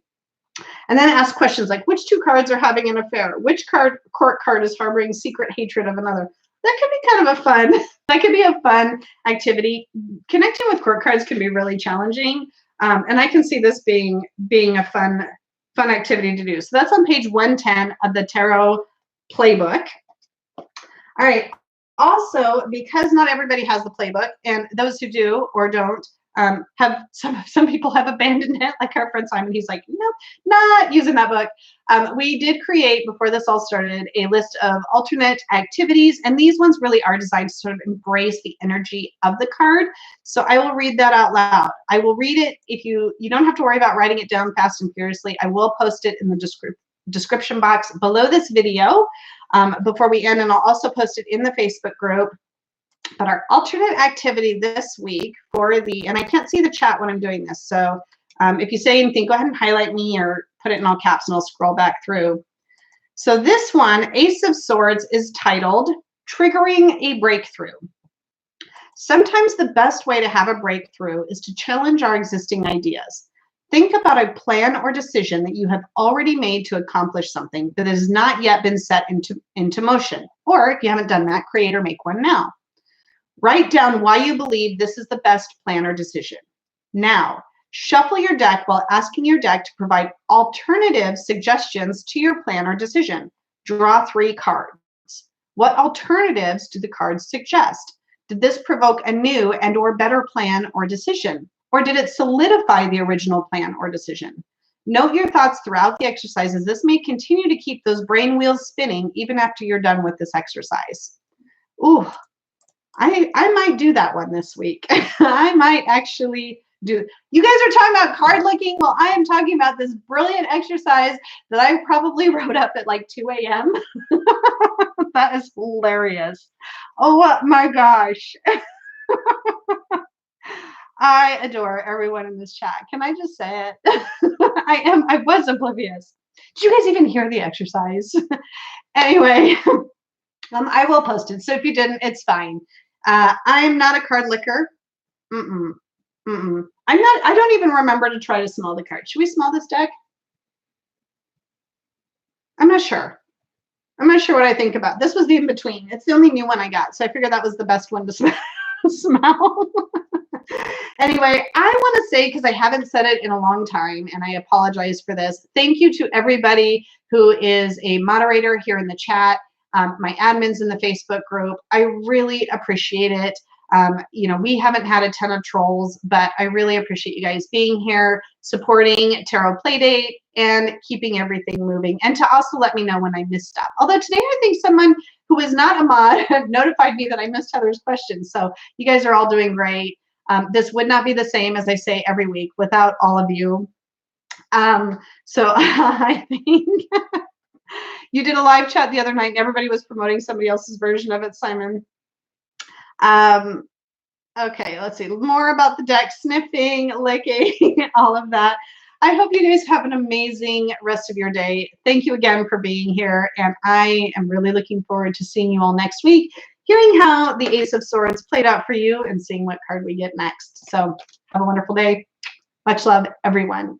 And then ask questions like, which 2 cards are having an affair? Which court card is harboring secret hatred of another? That could be kind of a fun, that could be a fun activity. Connecting with court cards can be really challenging. And I can see this being a fun activity to do. So that's on page 110 of the Tarot Playbook. All right. Also, because not everybody has the playbook, and those who do or don't have some people have abandoned it, like our friend Simon. He's like, nope, not using that book. We did create, before this all started, a list of alternate activities, and these ones really are designed to sort of embrace the energy of the card. So I will read that out loud. I will read it. If you don't have to worry about writing it down fast and furiously. I will post it in the description box below this video before we end, and I'll also post it in the Facebook group. But our alternate activity this week for the, and I can't see the chat when I'm doing this, so if you say anything, go ahead and highlight me or put it in all caps and I'll scroll back through. So this one, Ace of Swords, is titled Triggering a Breakthrough. Sometimes the best way to have a breakthrough is to challenge our existing ideas. Think about a plan or decision that you have already made to accomplish something that has not yet been set into motion. Or if you haven't done that, create or make one now. Write down why you believe this is the best plan or decision. Now, shuffle your deck while asking your deck to provide alternative suggestions to your plan or decision. Draw 3 cards. What alternatives do the cards suggest? Did this provoke a new and or better plan or decision? Or did it solidify the original plan or decision? Note your thoughts throughout the exercises. This may continue to keep those brain wheels spinning even after you're done with this exercise. Ooh, I might do that one this week. I might actually do. You guys are talking about card licking. Well, I am talking about this brilliant exercise that I probably wrote up at like 2 a.m. That is hilarious. Oh my gosh. I adore everyone in this chat. Can I just say it? I was oblivious. Did you guys even hear the exercise? Anyway, I will post it. So if you didn't, it's fine. I am not a card licker. I don't even remember to try to smell the card. Should we smell this deck? I'm not sure. I'm not sure what I think about. This was the in-between. It's the only new one I got. So I figured that was the best one to smell. Anyway, I want to say, because I haven't said it in a long time, and I apologize for this, thank you to everybody who is a moderator here in the chat, my admins in the Facebook group. I really appreciate it. You know, we haven't had a ton of trolls, but I really appreciate you guys being here, supporting Tarot Playdate, and keeping everything moving, and to also let me know when I missed stuff. Although today I think someone who is not a mod notified me that I missed Heather's questions. So you guys are all doing great. This would not be the same, as I say every week, without all of you. So I think you did a live chat the other night and everybody was promoting somebody else's version of it, Simon. Okay, let's see. More about the deck, sniffing, licking, all of that. I hope you guys have an amazing rest of your day. Thank you again for being here, and I am really looking forward to seeing you all next week, hearing how the Ace of Swords played out for you and seeing what card we get next. So have a wonderful day. Much love, everyone.